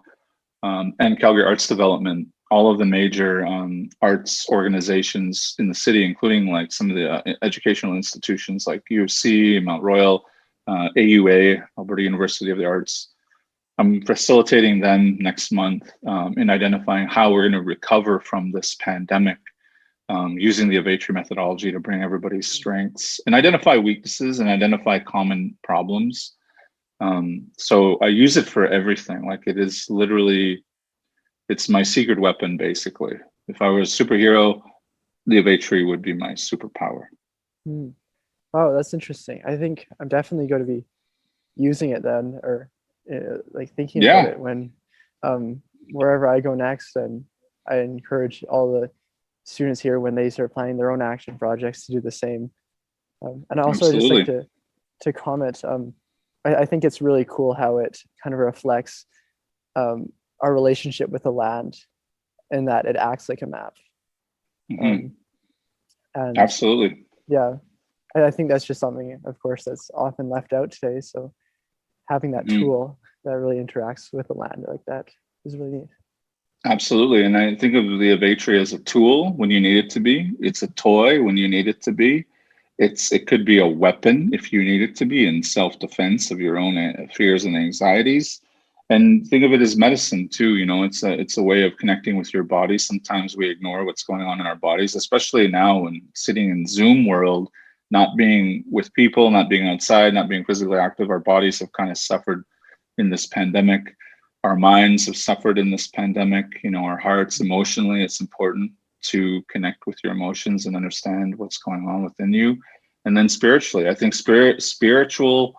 and Calgary Arts Development, all of the major arts organizations in the city, including like some of the educational institutions like U of C, Mount Royal, AUA, Alberta University of the Arts. I'm facilitating them next month in identifying how we're going to recover from this pandemic using the Avetree methodology to bring everybody's strengths and identify weaknesses and identify common problems. So I use it for everything. Like it is literally, it's my secret weapon, basically. If I was a superhero, the Avetree would be my superpower.
Wow, that's interesting. I think I'm definitely going to be using it then, or like thinking about it when wherever I go next. And I encourage all the students here when they start planning their own action projects to do the same. And also I just like to comment, I think it's really cool how it kind of reflects our relationship with the land, and that it acts like a map. And
Absolutely.
Yeah, I think that's just something, of course, that's often left out today. So having that tool that really interacts with the land like that is really neat.
Absolutely. And I think of the Avetree as a tool when you need it to be. It's a toy when you need it to be. It could be a weapon if you need it to be in self-defense of your own fears and anxieties. And think of it as medicine too. You know, it's a way of connecting with your body. Sometimes we ignore what's going on in our bodies, especially now when sitting in Zoom world, not being with people, not being outside, not being physically active. Our bodies have kind of suffered in this pandemic. Our minds have suffered in this pandemic. You know, our hearts, emotionally, it's important to connect with your emotions and understand what's going on within you. And then spiritually, I think spiritual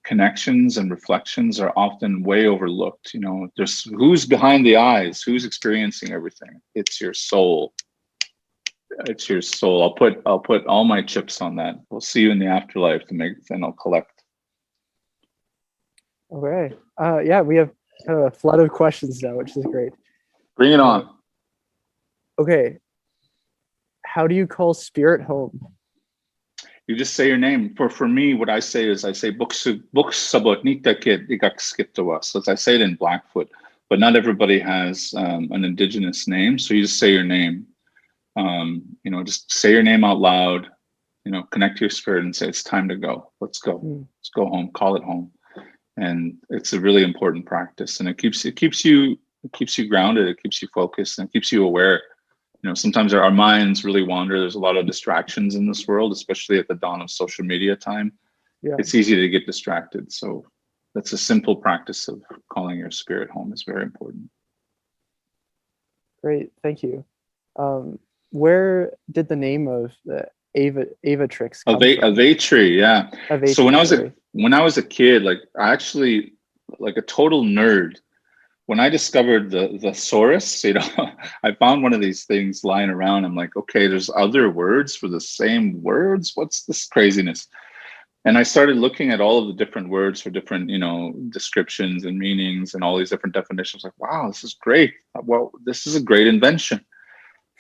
connections and reflections are often way overlooked. You know, there's who's behind the eyes, who's experiencing everything. It's your soul. It's your soul. I'll put all my chips on that. We'll see you in the afterlife then I'll collect.
Okay. Yeah, we have kind of a flood of questions now, which is great.
Bring it on.
Okay. How do you call spirit home?
You just say your name. For me, what I say is I say Buksabotnitakit Igakskiptawa. So I say it in Blackfoot, but not everybody has an indigenous name. So you just say your name. You know, just say your name out loud, you know, connect to your spirit and say, it's time to go. Let's go. Let's go home. Call it home. And it's a really important practice. And it keeps you grounded. It keeps you focused and it keeps you aware. You know, sometimes our minds really wander. There's a lot of distractions in this world, especially at the dawn of social media time. Yeah. It's easy to get distracted. So that's a simple practice of calling your spirit home is very important.
Great. Thank you. Where did the name of the Avetree come from?
Avetree, yeah.
Avetree,
so when I was a kid, like I actually, like a total nerd, when I discovered the thesaurus, you know, I found one of these things lying around. I'm like, okay, there's other words for the same words. What's this craziness? And I started looking at all of the different words for different, you know, descriptions and meanings and all these different definitions. Like, wow, this is great. Well, this is a great invention.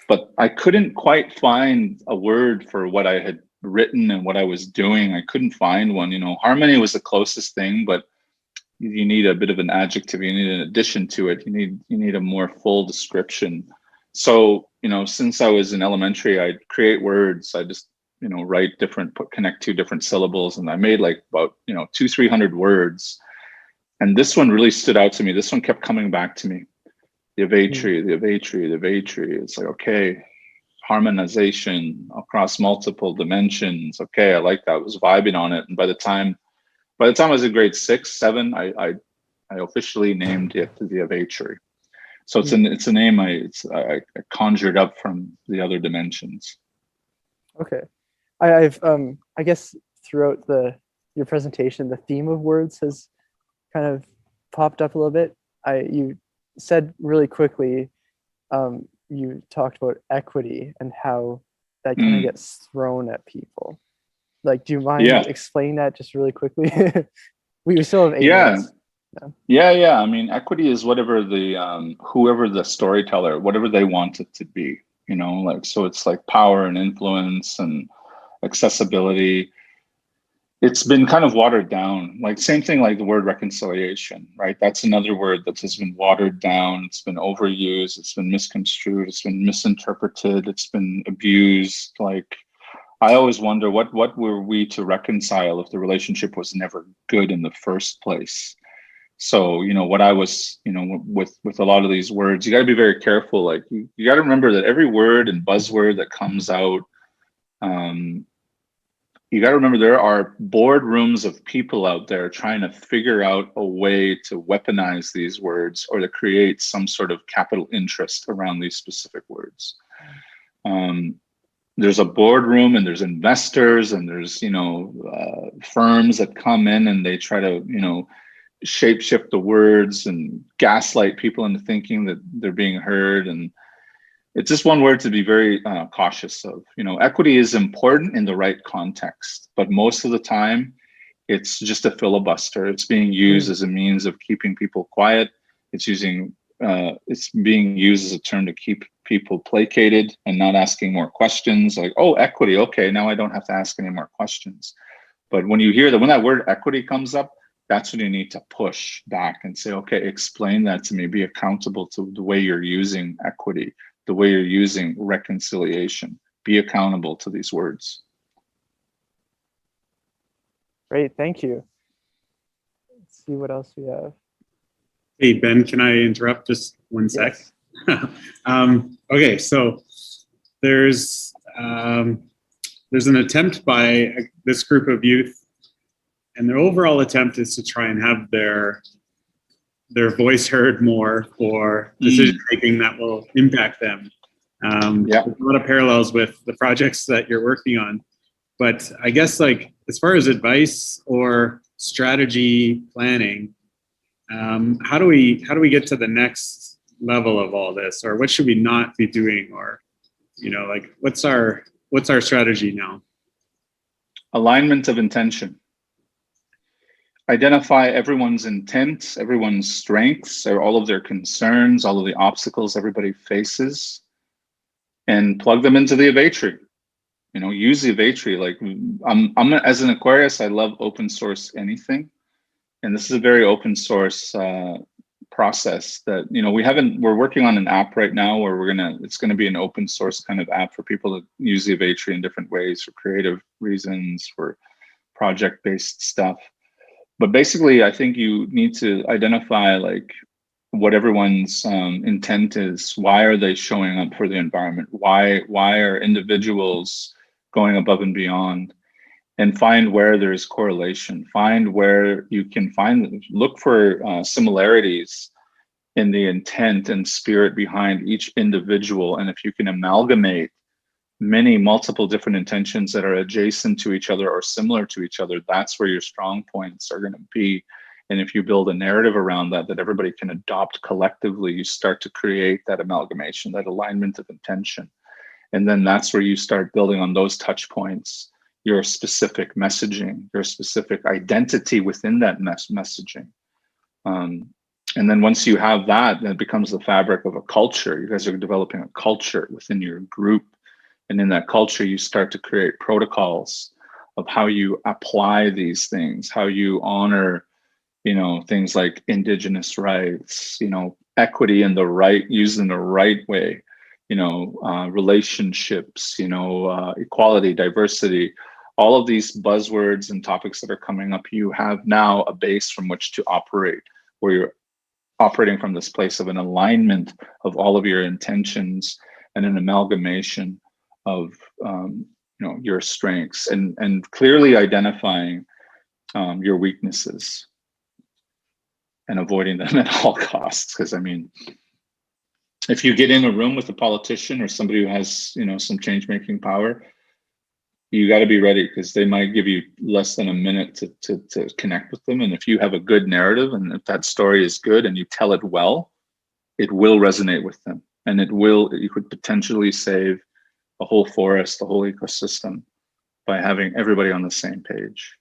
But I couldn't quite find a word for what I had written and what I was doing. I couldn't find one. You know, harmony was the closest thing, but you need a bit of an adjective. You need an addition to it. You need a more full description. So, you know, since I was in elementary, I'd create words. I just, you know, write connect two different syllables, and I made like about, you know, 200-300 words. And this one really stood out to me. This one kept coming back to me. The Avetree, the Avetree, the Avetree. It's like, okay, harmonization across multiple dimensions. Okay, I like that. I was vibing on it. And by the time I was in grade 6, 7, I officially named it the Avetree. So it's a name I conjured up from the other dimensions.
Okay, I've I guess throughout your presentation, the theme of words has kind of popped up a little bit. You said really quickly, you talked about equity and how that kind of gets thrown at people. Like, do you mind explaining that just really quickly? we still have 8 minutes.
Yeah. I mean, equity is whatever whoever the storyteller, whatever they want it to be, you know, like, so it's like power and influence and accessibility. It's been kind of watered down, like same thing like the word reconciliation, right? That's another word that has been watered down. It's been overused. It's been misconstrued. It's been misinterpreted. It's been abused. Like, I always wonder what were we to reconcile if the relationship was never good in the first place? So, you know, what I was, you know, with a lot of these words, you got to be very careful. Like, you got to remember that every word and buzzword that comes out, you got to remember there are boardrooms of people out there trying to figure out a way to weaponize these words or to create some sort of capital interest around these specific words. There's a boardroom and there's investors and there's, you know, firms that come in and they try to, you know, shapeshift the words and gaslight people into thinking that they're being heard. And it's just one word to be very cautious of. You know, equity is important in the right context, but most of the time it's just a filibuster. It's being used as a means of keeping people quiet. It's being used as a term to keep people placated and not asking more questions. Like, oh, equity, okay, now I don't have to ask any more questions. But when you hear that, when that word equity comes up, that's when you need to push back and say, okay, explain that to me. Be accountable to the way you're using equity, the way you're using reconciliation. Be accountable to these words.
Great, thank you. Let's see what else we have.
Hey, Ben, can I interrupt just one sec?
Yes.
Okay, so there's an attempt by this group of youth, and their overall attempt is to try and have their voice heard more for decision making that will impact them. There's a lot of parallels with the projects that you're working on, but I guess, like, as far as advice or strategy planning, how do we get to the next level of all this, or what should we not be doing, or, you know, like, what's our strategy now?
Alignment of intention. Identify everyone's intent, everyone's strengths, or all of their concerns, all of the obstacles everybody faces, and plug them into the Avetree. You know, use the Avetree. Like, I'm as an Aquarius, I love open source anything, and this is a very open source process that, you know, we're working on an app right now where it's gonna be an open source kind of app for people to use the Avetree in different ways, for creative reasons, for project-based stuff. But basically, I think you need to identify, like, what everyone's intent is. Why are they showing up for the environment? Why are individuals going above and beyond? And find where there's correlation. Find where you can look for similarities in the intent and spirit behind each individual. And if you can amalgamate multiple different intentions that are adjacent to each other or similar to each other, that's where your strong points are going to be. And if you build a narrative around that everybody can adopt collectively, you start to create that amalgamation, that alignment of intention. And then that's where you start building on those touch points, your specific messaging, your specific identity within that messaging. And then once you have that, then it becomes the fabric of a culture. You guys are developing a culture within your group. And in that culture, you start to create protocols of how you apply these things, how you honor, you know, things like Indigenous rights, you know, equity in the right, used in the right way, you know, relationships, you know, equality, diversity, all of these buzzwords and topics that are coming up. You have now a base from which to operate, where you're operating from this place of an alignment of all of your intentions and an amalgamation of you know, your strengths, and clearly identifying your weaknesses and avoiding them at all costs. Because, I mean, if you get in a room with a politician or somebody who has, you know, some change-making power, you got to be ready, because they might give you less than a minute to connect with them. And if you have a good narrative, and if that story is good and you tell it well, it will resonate with them, and you could potentially save a whole forest, the whole ecosystem, by having everybody on the same page.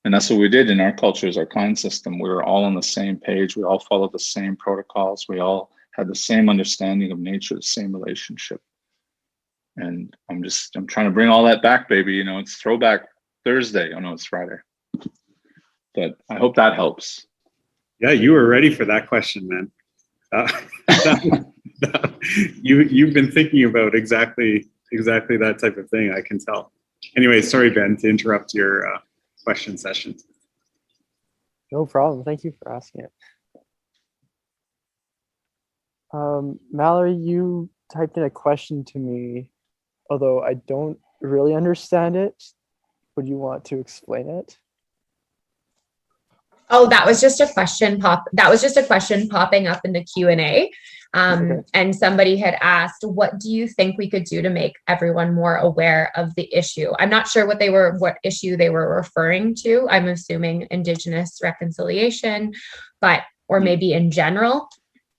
And that's what we did in our culture, is our clan system. We were all on the same page. We all followed the same protocols. We all had the same understanding of nature, the same relationship. And I'm trying to bring all that back, baby. You know, it's Throwback Thursday. Oh no, it's Friday. But I hope that helps.
Yeah, you were ready for that question, man. You've been thinking about exactly that type of thing, I can tell. Anyway, sorry, Ben, to interrupt your question session.
No problem. Thank you for asking it. Mallory, you typed in a question to me, although I don't really understand it. Would you want to explain it?
Oh, that was just a question popping up in the Q&A.
Okay.
And somebody had asked, what do you think we could do to make everyone more aware of the issue? I'm not sure what issue they were referring to. I'm assuming Indigenous reconciliation, or maybe in general.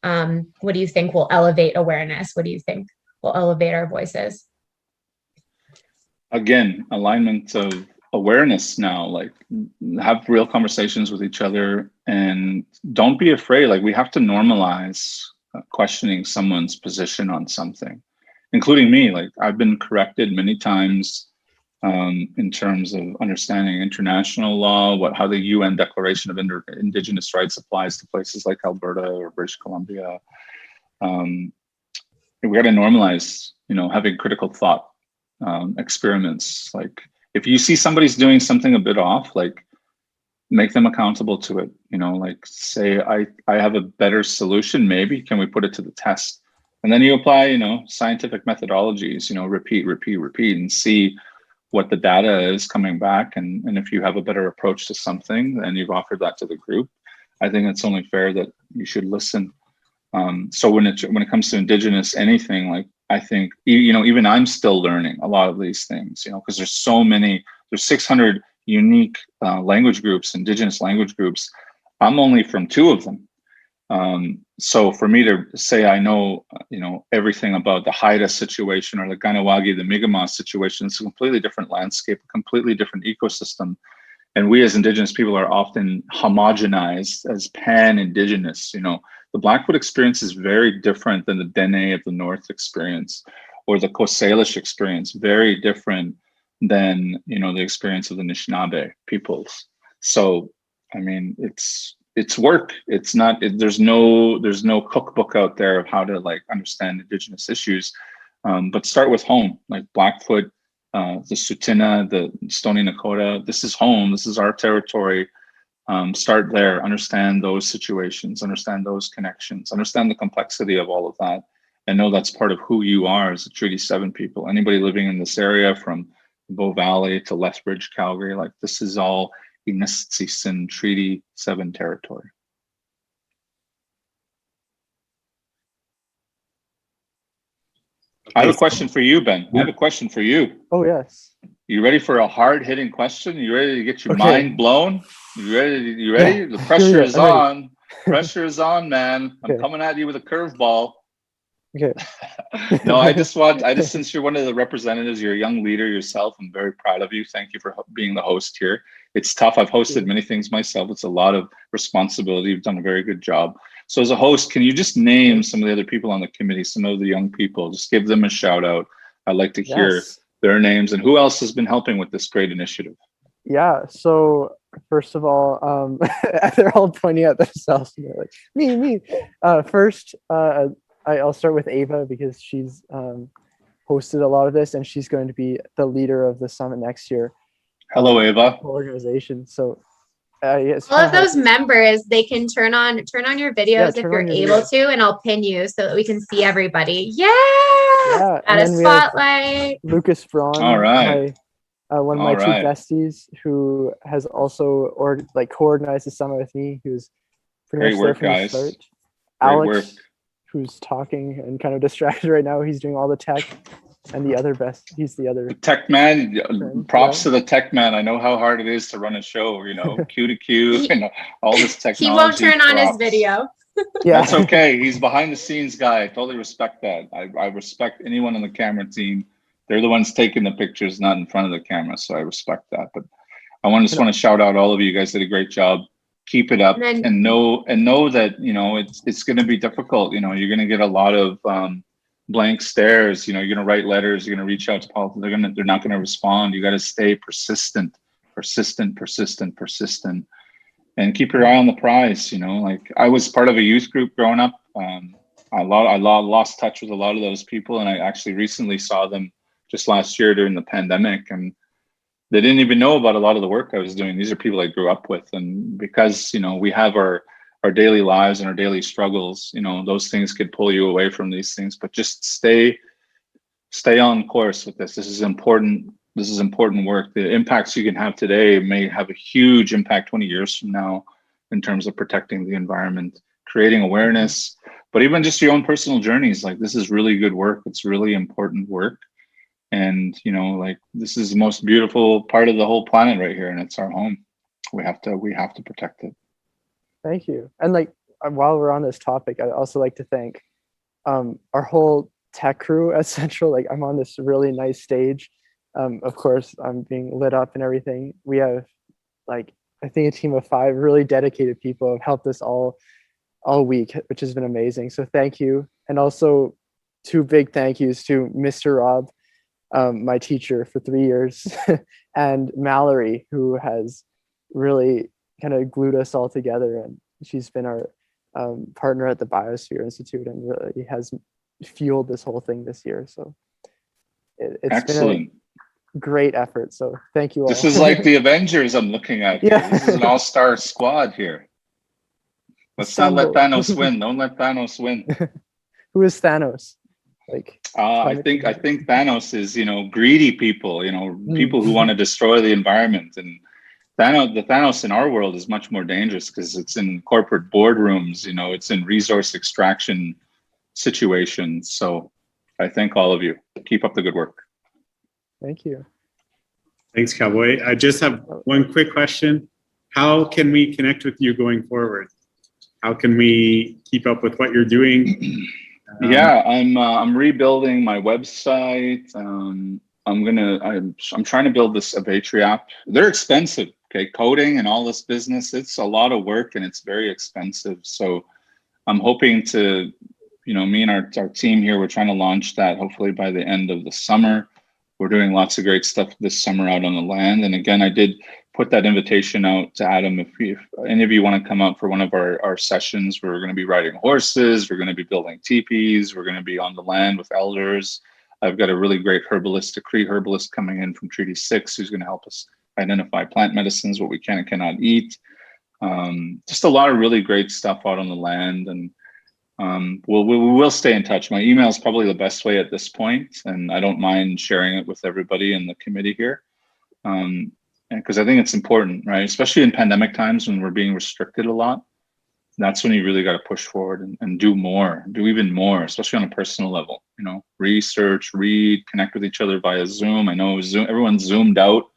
What do you think will elevate awareness? What do you think will elevate our voices?
Again, alignment of awareness now, like have real conversations with each other and don't be afraid. Like we have to normalize questioning someone's position on something, including me. Like I've been corrected many times in terms of understanding international law, how the UN Declaration of Indigenous Rights applies to places like Alberta or British Columbia. We got to normalize, having critical thought experiments. Like if you see somebody's doing something a bit off, like make them accountable to it. Like say, I have a better solution. Maybe can we put it to the test? And then you apply, scientific methodologies. Repeat, and see what the data is coming back. And if you have a better approach to something and you've offered that to the group, I think it's only fair that you should listen. So when it comes to Indigenous anything, like I think even I'm still learning a lot of these things. Because there's 600 unique language groups, Indigenous language groups. I'm only from 2 of them. So for me to say I know, everything about the Haida situation or the Kainai, the Mi'kmaq situation, it's a completely different landscape, a completely different ecosystem. And we as Indigenous people are often homogenized as pan-Indigenous. The Blackfoot experience is very different than the Dene of the North experience or the Coast Salish experience, very different than, the experience of the Anishinaabe peoples. So, I mean, it's work. It's not, there's no cookbook out there of how to like understand Indigenous issues, but start with home, like Blackfoot, the Tsuut'ina, the Stoney Nakoda. This is home. This is our territory. Start there, understand those situations, understand those connections, understand the complexity of all of that, and know that's part of who you are as a Treaty 7 people. Anybody living in this area from Bow Valley to Lethbridge, Calgary, like this is all Iiniistsi Treaty 7 territory. I have a question for you, Ben. I have a question for you.
Oh, yes.
You ready for a hard-hitting question? You ready to get your mind blown? You ready?
Yeah.
The pressure is
I'm ready.
on. Pressure is on, man. I'm
Okay.
coming at you with a curveball.
Okay.
No, since you're one of the representatives, you're a young leader yourself. I'm very proud of you. Thank you for being the host here. It's tough. I've hosted many things myself. It's a lot of responsibility. You've done a very good job. So as a host, can you just name some of the other people on the committee, some of the young people, just give them a shout out. I'd like to hear their names and who else has been helping with this great initiative.
Yeah. So first of all, they're all pointing at themselves and they're like, me. First, I'll start with Ava because she's hosted a lot of this and she's going to be the leader of the summit next year.
Hello, Ava.
Organization. So yes.
All of those members, they can turn on your videos if you're able to, and I'll pin you so that we can see everybody. Yeah. At a spotlight.
Lucas Braun.
All right.
One of my 2 besties who has also co-organized the summit with me, who's pretty much there from the start. Alex, who's talking and kind of distracted right now. He's doing all the tech, and he's the other
tech man. Props to the tech man. I know how hard it is to run a show, Q to Q, all this technology.
He won't turn on his video.
Yeah,
that's okay. He's behind the scenes guy. I totally respect that. I respect anyone on the camera team. They're the ones taking the pictures, not in front of the camera. So I respect that. But I want to shout out all of you. You guys did a great job. Keep it up, and know that it's going to be difficult. You're going to get a lot of blank stares. You're going to write letters. You're going to reach out to politicians. They're not going to respond. You got to stay persistent, and keep your eye on the prize. Like I was part of a youth group growing up. I lost touch with a lot of those people, and I actually recently saw them just last year during the pandemic, and they didn't even know about a lot of the work I was doing. These are people I grew up with. And because, we have our daily lives and our daily struggles, those things could pull you away from these things, but just stay on course with this. This is important. This is important work. The impacts you can have today may have a huge impact 20 years from now. in terms of protecting the environment, creating awareness, but even just your own personal journeys. Like, this is really good work. It's really important work. And, you know, like, this is the most beautiful part of the whole planet right here, and it's our home. We have to protect it.
Thank you. And like, while we're on this topic, I'd also like to thank our whole tech crew at Central. Like, I'm on this really nice stage. Of course, I'm being lit up and everything. We have, like, I think a team of 5 really dedicated people have helped us all week, which has been amazing. So thank you. And also 2 big thank yous to Mr. Rob, my teacher for 3 years, and Mallory, who has really kind of glued us all together. And she's been our partner at the Biosphere Institute and really has fueled this whole thing this year. So it's
Excellent.
been a great effort. So thank you all.
This is like the Avengers I'm looking at here.
Yeah.
This is an all-star squad here. Let's not let Thanos win. Don't let Thanos win.
Who is Thanos? Like,
I think Thanos is, you know, greedy people, you know, people who want to destroy the environment. And the Thanos in our world is much more dangerous because it's in corporate boardrooms, you know, it's in resource extraction situations. So I thank all of you. Keep up the good work.
Thank you.
Thanks, Cowboy. I just have one quick question. How can we connect with you going forward? How can we keep up with what you're doing?
Yeah, I'm rebuilding my website. I'm trying to build this Avetree app. They're expensive. Okay, coding and all this business, it's a lot of work and it's very expensive. So I'm hoping to, you know, me and our team here, we're trying to launch that hopefully by the end of the summer. We're doing lots of great stuff this summer out on the land. And again, I did put that invitation out to Adam. If any of you want to come out for one of our sessions, we're going to be riding horses, we're going to be building teepees, we're going to be on the land with elders. I've got a really great herbalist, a Cree herbalist coming in from Treaty 6, who's going to help us identify plant medicines, what we can and cannot eat. Just a lot of really great stuff out on the land. And we will stay in touch. My email is probably the best way at this point, and I don't mind sharing it with everybody in the committee here. Because I think it's important, right? Especially in pandemic times when we're being restricted a lot. That's when you really got to push forward and do more, do even more, especially on a personal level. You know, research, read, connect with each other via Zoom. I know Zoom, everyone's zoomed out,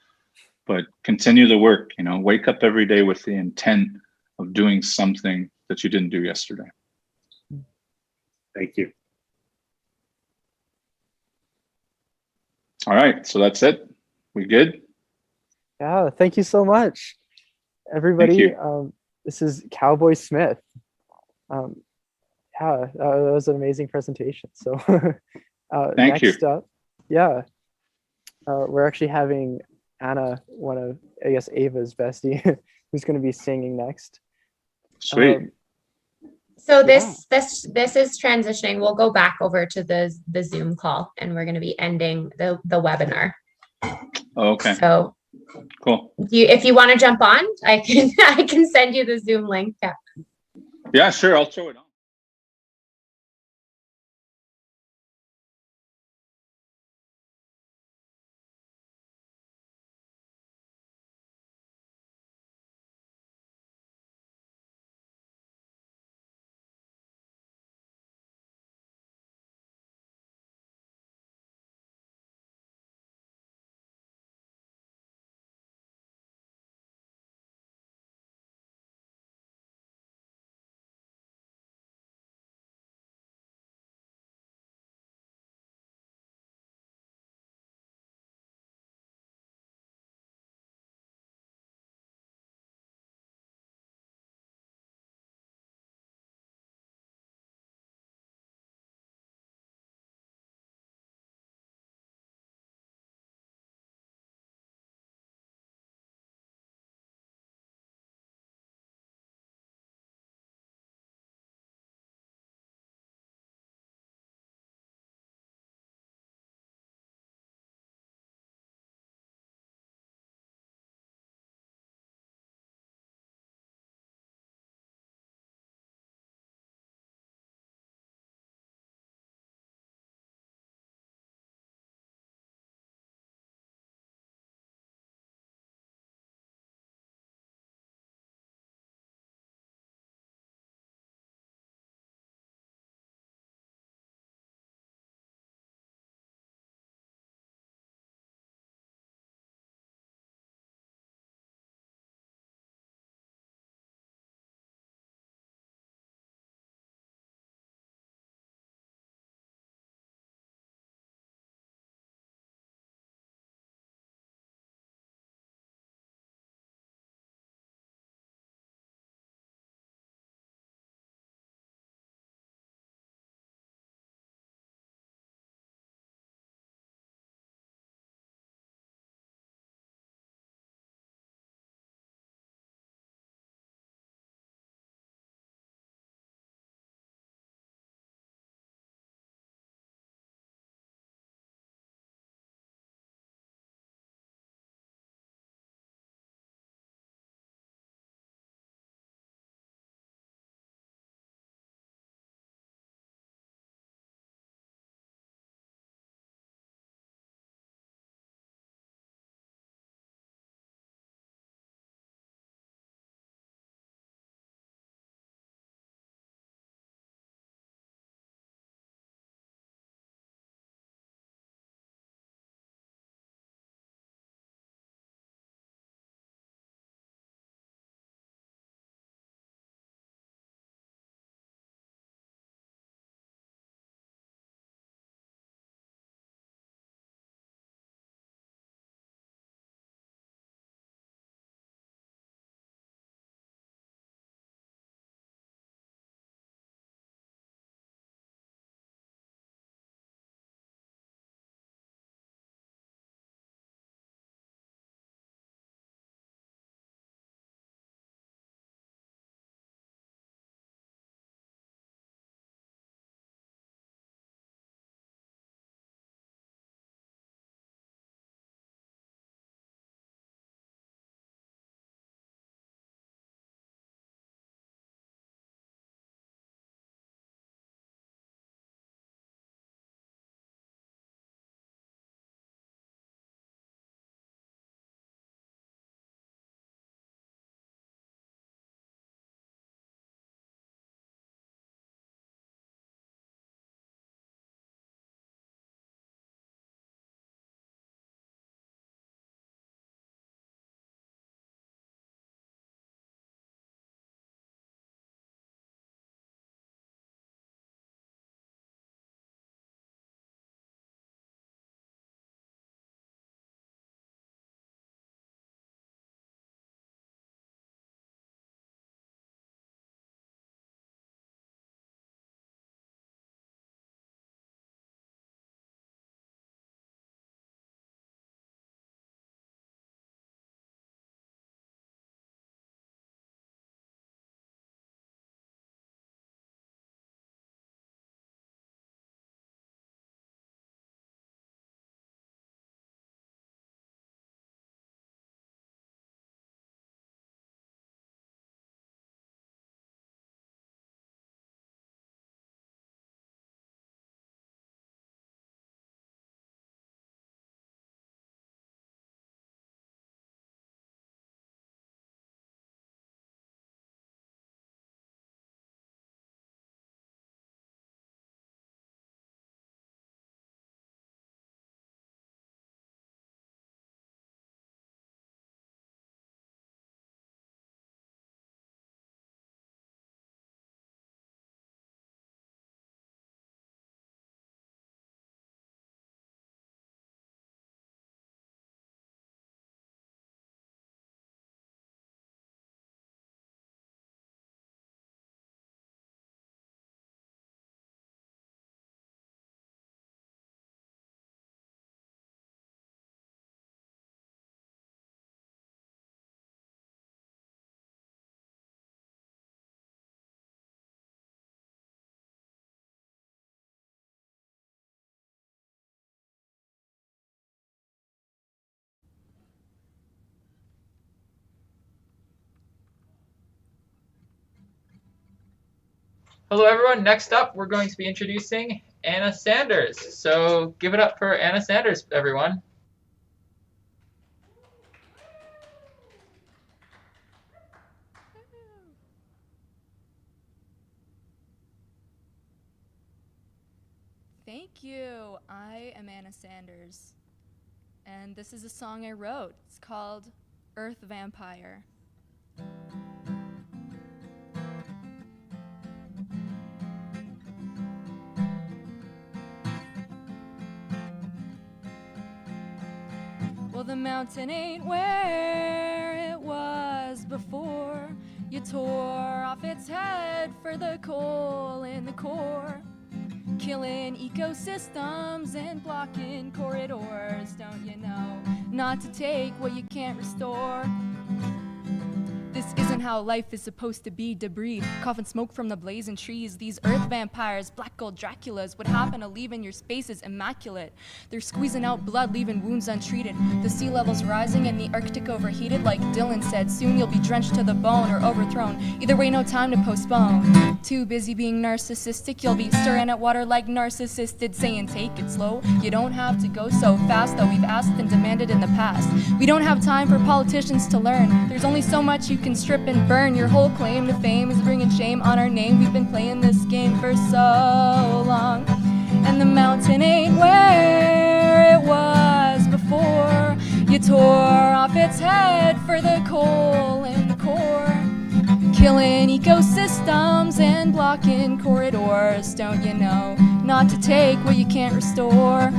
but continue the work. You know, wake up every day with the intent of doing something that you didn't do yesterday.
Thank you.
All right, so that's it. We good?
Yeah, thank you so much, everybody. This is Cowboy Smith. Yeah, that was an amazing presentation. So
Thank you.
next up, yeah, we're actually having Anna, one of, I guess, Ava's bestie, who's going to be singing next.
Sweet.
So this is transitioning. We'll go back over to the Zoom call, and we're going to be ending the webinar.
Okay.
So
cool.
If you want to jump on, I can send you the Zoom link.
Yeah, sure. I'll throw it on.
Hello, everyone. Next up, we're going to be introducing Anna Sanders. So give it up for Anna Sanders, everyone.
Thank you. I am Anna Sanders, and this is a song I wrote. It's called Earth Vampire. Well, the mountain ain't where it was before. You tore off its head for the coal in the core, killing ecosystems and blocking corridors. Don't you know not to take what you can't restore? This isn't how life is supposed to be. Debris, coughing smoke from the blazing trees. These earth vampires, black gold Draculas, would happen to leave in your spaces immaculate. They're squeezing out blood, leaving wounds untreated. The sea level's rising and the Arctic overheated. Like Dylan said, soon you'll be drenched to the bone or overthrown. Either way, no time to postpone. Too busy being narcissistic, you'll be stirring at water like narcissisted, saying take it slow. You don't have to go so fast, though we've asked and demanded in the past. We don't have time for politicians to learn. There's only so much you can strip and burn. Your whole claim to fame is bringing shame on our name. We've been playing this game for so long, and the mountain ain't where it was before. You tore off its head for the coal in the core, killing ecosystems and blocking corridors. Don't you know not to take what you can't restore?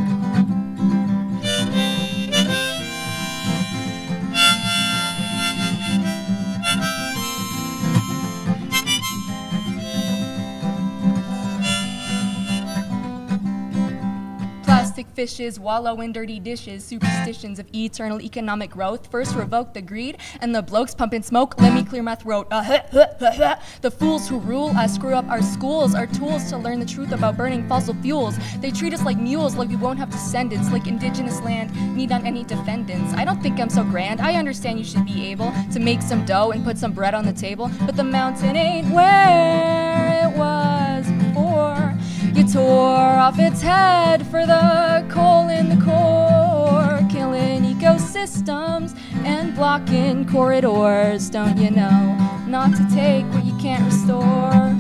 Plastic fishes wallow in dirty dishes. Superstitions of eternal economic growth first revoke the greed, and the blokes pumping smoke. Let me clear my throat. The fools who rule us screw up our schools. Our tools to learn the truth about burning fossil fuels. They treat us like mules, like we won't have descendants, like indigenous land need on any defendants. I don't think I'm so grand. I understand you should be able to make some dough and put some bread on the table, but the mountain ain't where it was before. You tore off its head for the coal in the core, killing ecosystems and blocking corridors. Don't you know not to take what you can't restore?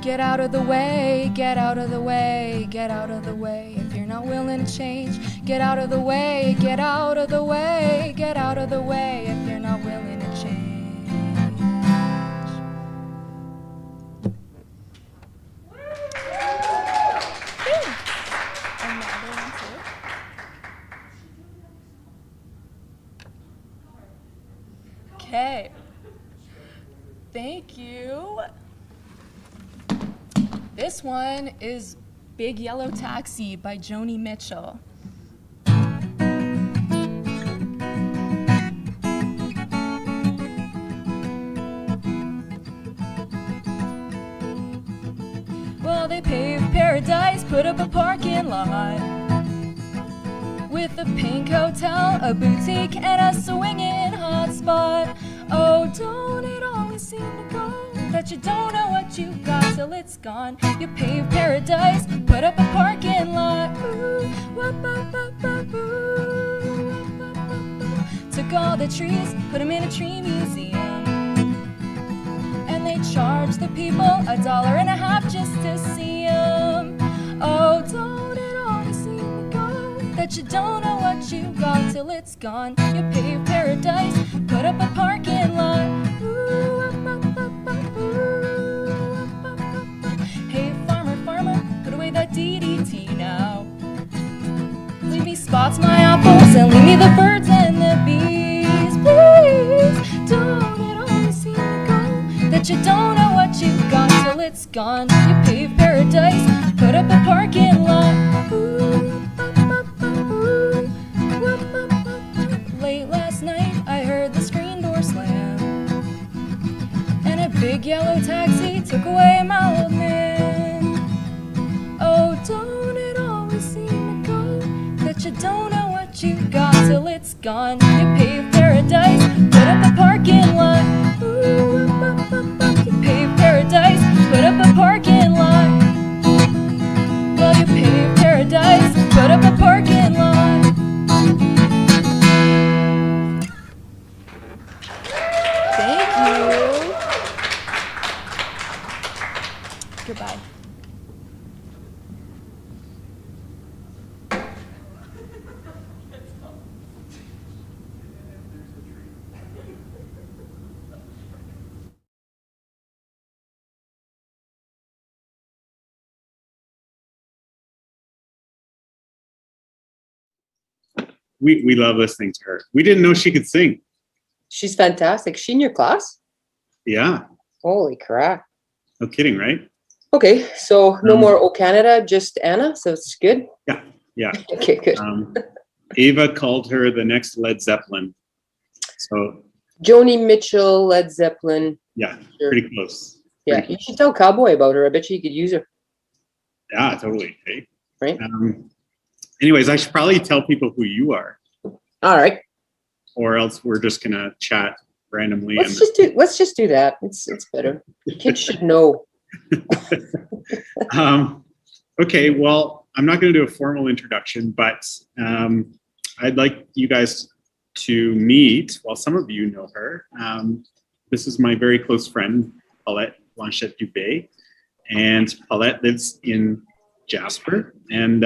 Get out of the way, get out of the way, get out of the way. If you're not willing to change, get out of the way, get out of the way, get out of the way. If you're not willing to change. Another one too. Okay. Thank you. This one is Big Yellow Taxi by Joni Mitchell. Well, they paved paradise, put up a parking lot with a pink hotel, a boutique, and a swinging hotspot. Oh, don't it always seem to go that you don't know what you got till it's gone? You paved paradise, put up a parking lot. Ooh, took all the trees, put them in a tree museum, and they charged the people $1.50 just to see them. Oh, don't it always seem to go that you don't know what you got till it's gone? You paved paradise, put up a parking lot. Ooh, hey, farmer, put away that DDT now. Leave me spots, my apples, and leave me the birds and the bees. Please, don't it always seem to go that you don't know what you got till it's gone? You paved paradise, put up a parking lot. Ooh, late last night, I heard the screen door slam, and a big yellow taxi took away my old man.
gone. You paved paradise, put up a parking lot. Ooh, up, up, up, up. You paved paradise, put up a parking lot. Well, you paved paradise, put up a parking lot.
Thank you. Goodbye.
We love listening to her. We didn't know she could sing.
She's fantastic. She in your class?
Yeah,
Holy crap.
no kidding, right?
Okay, so no more O Canada, just Anna, so it's good?
Yeah.
Okay, good.
Ava called her the next Led Zeppelin. So
Joni Mitchell, Led Zeppelin.
yeah,
Sure.
pretty close.
Yeah,
Pretty
you should tell Cowboy about her. I bet you could use her.
Yeah, totally. Okay.
Right.
Anyways, I should probably tell people who you are,
All right.
or else we're just gonna chat randomly.
Let's just do that. It's better. Kids should know.
Okay, well, I'm not going to do a formal introduction, but I'd like you guys to meet. Well, some of you know her. This is my very close friend, Paulette Blanchette Dubé, and Paulette lives in Jasper, and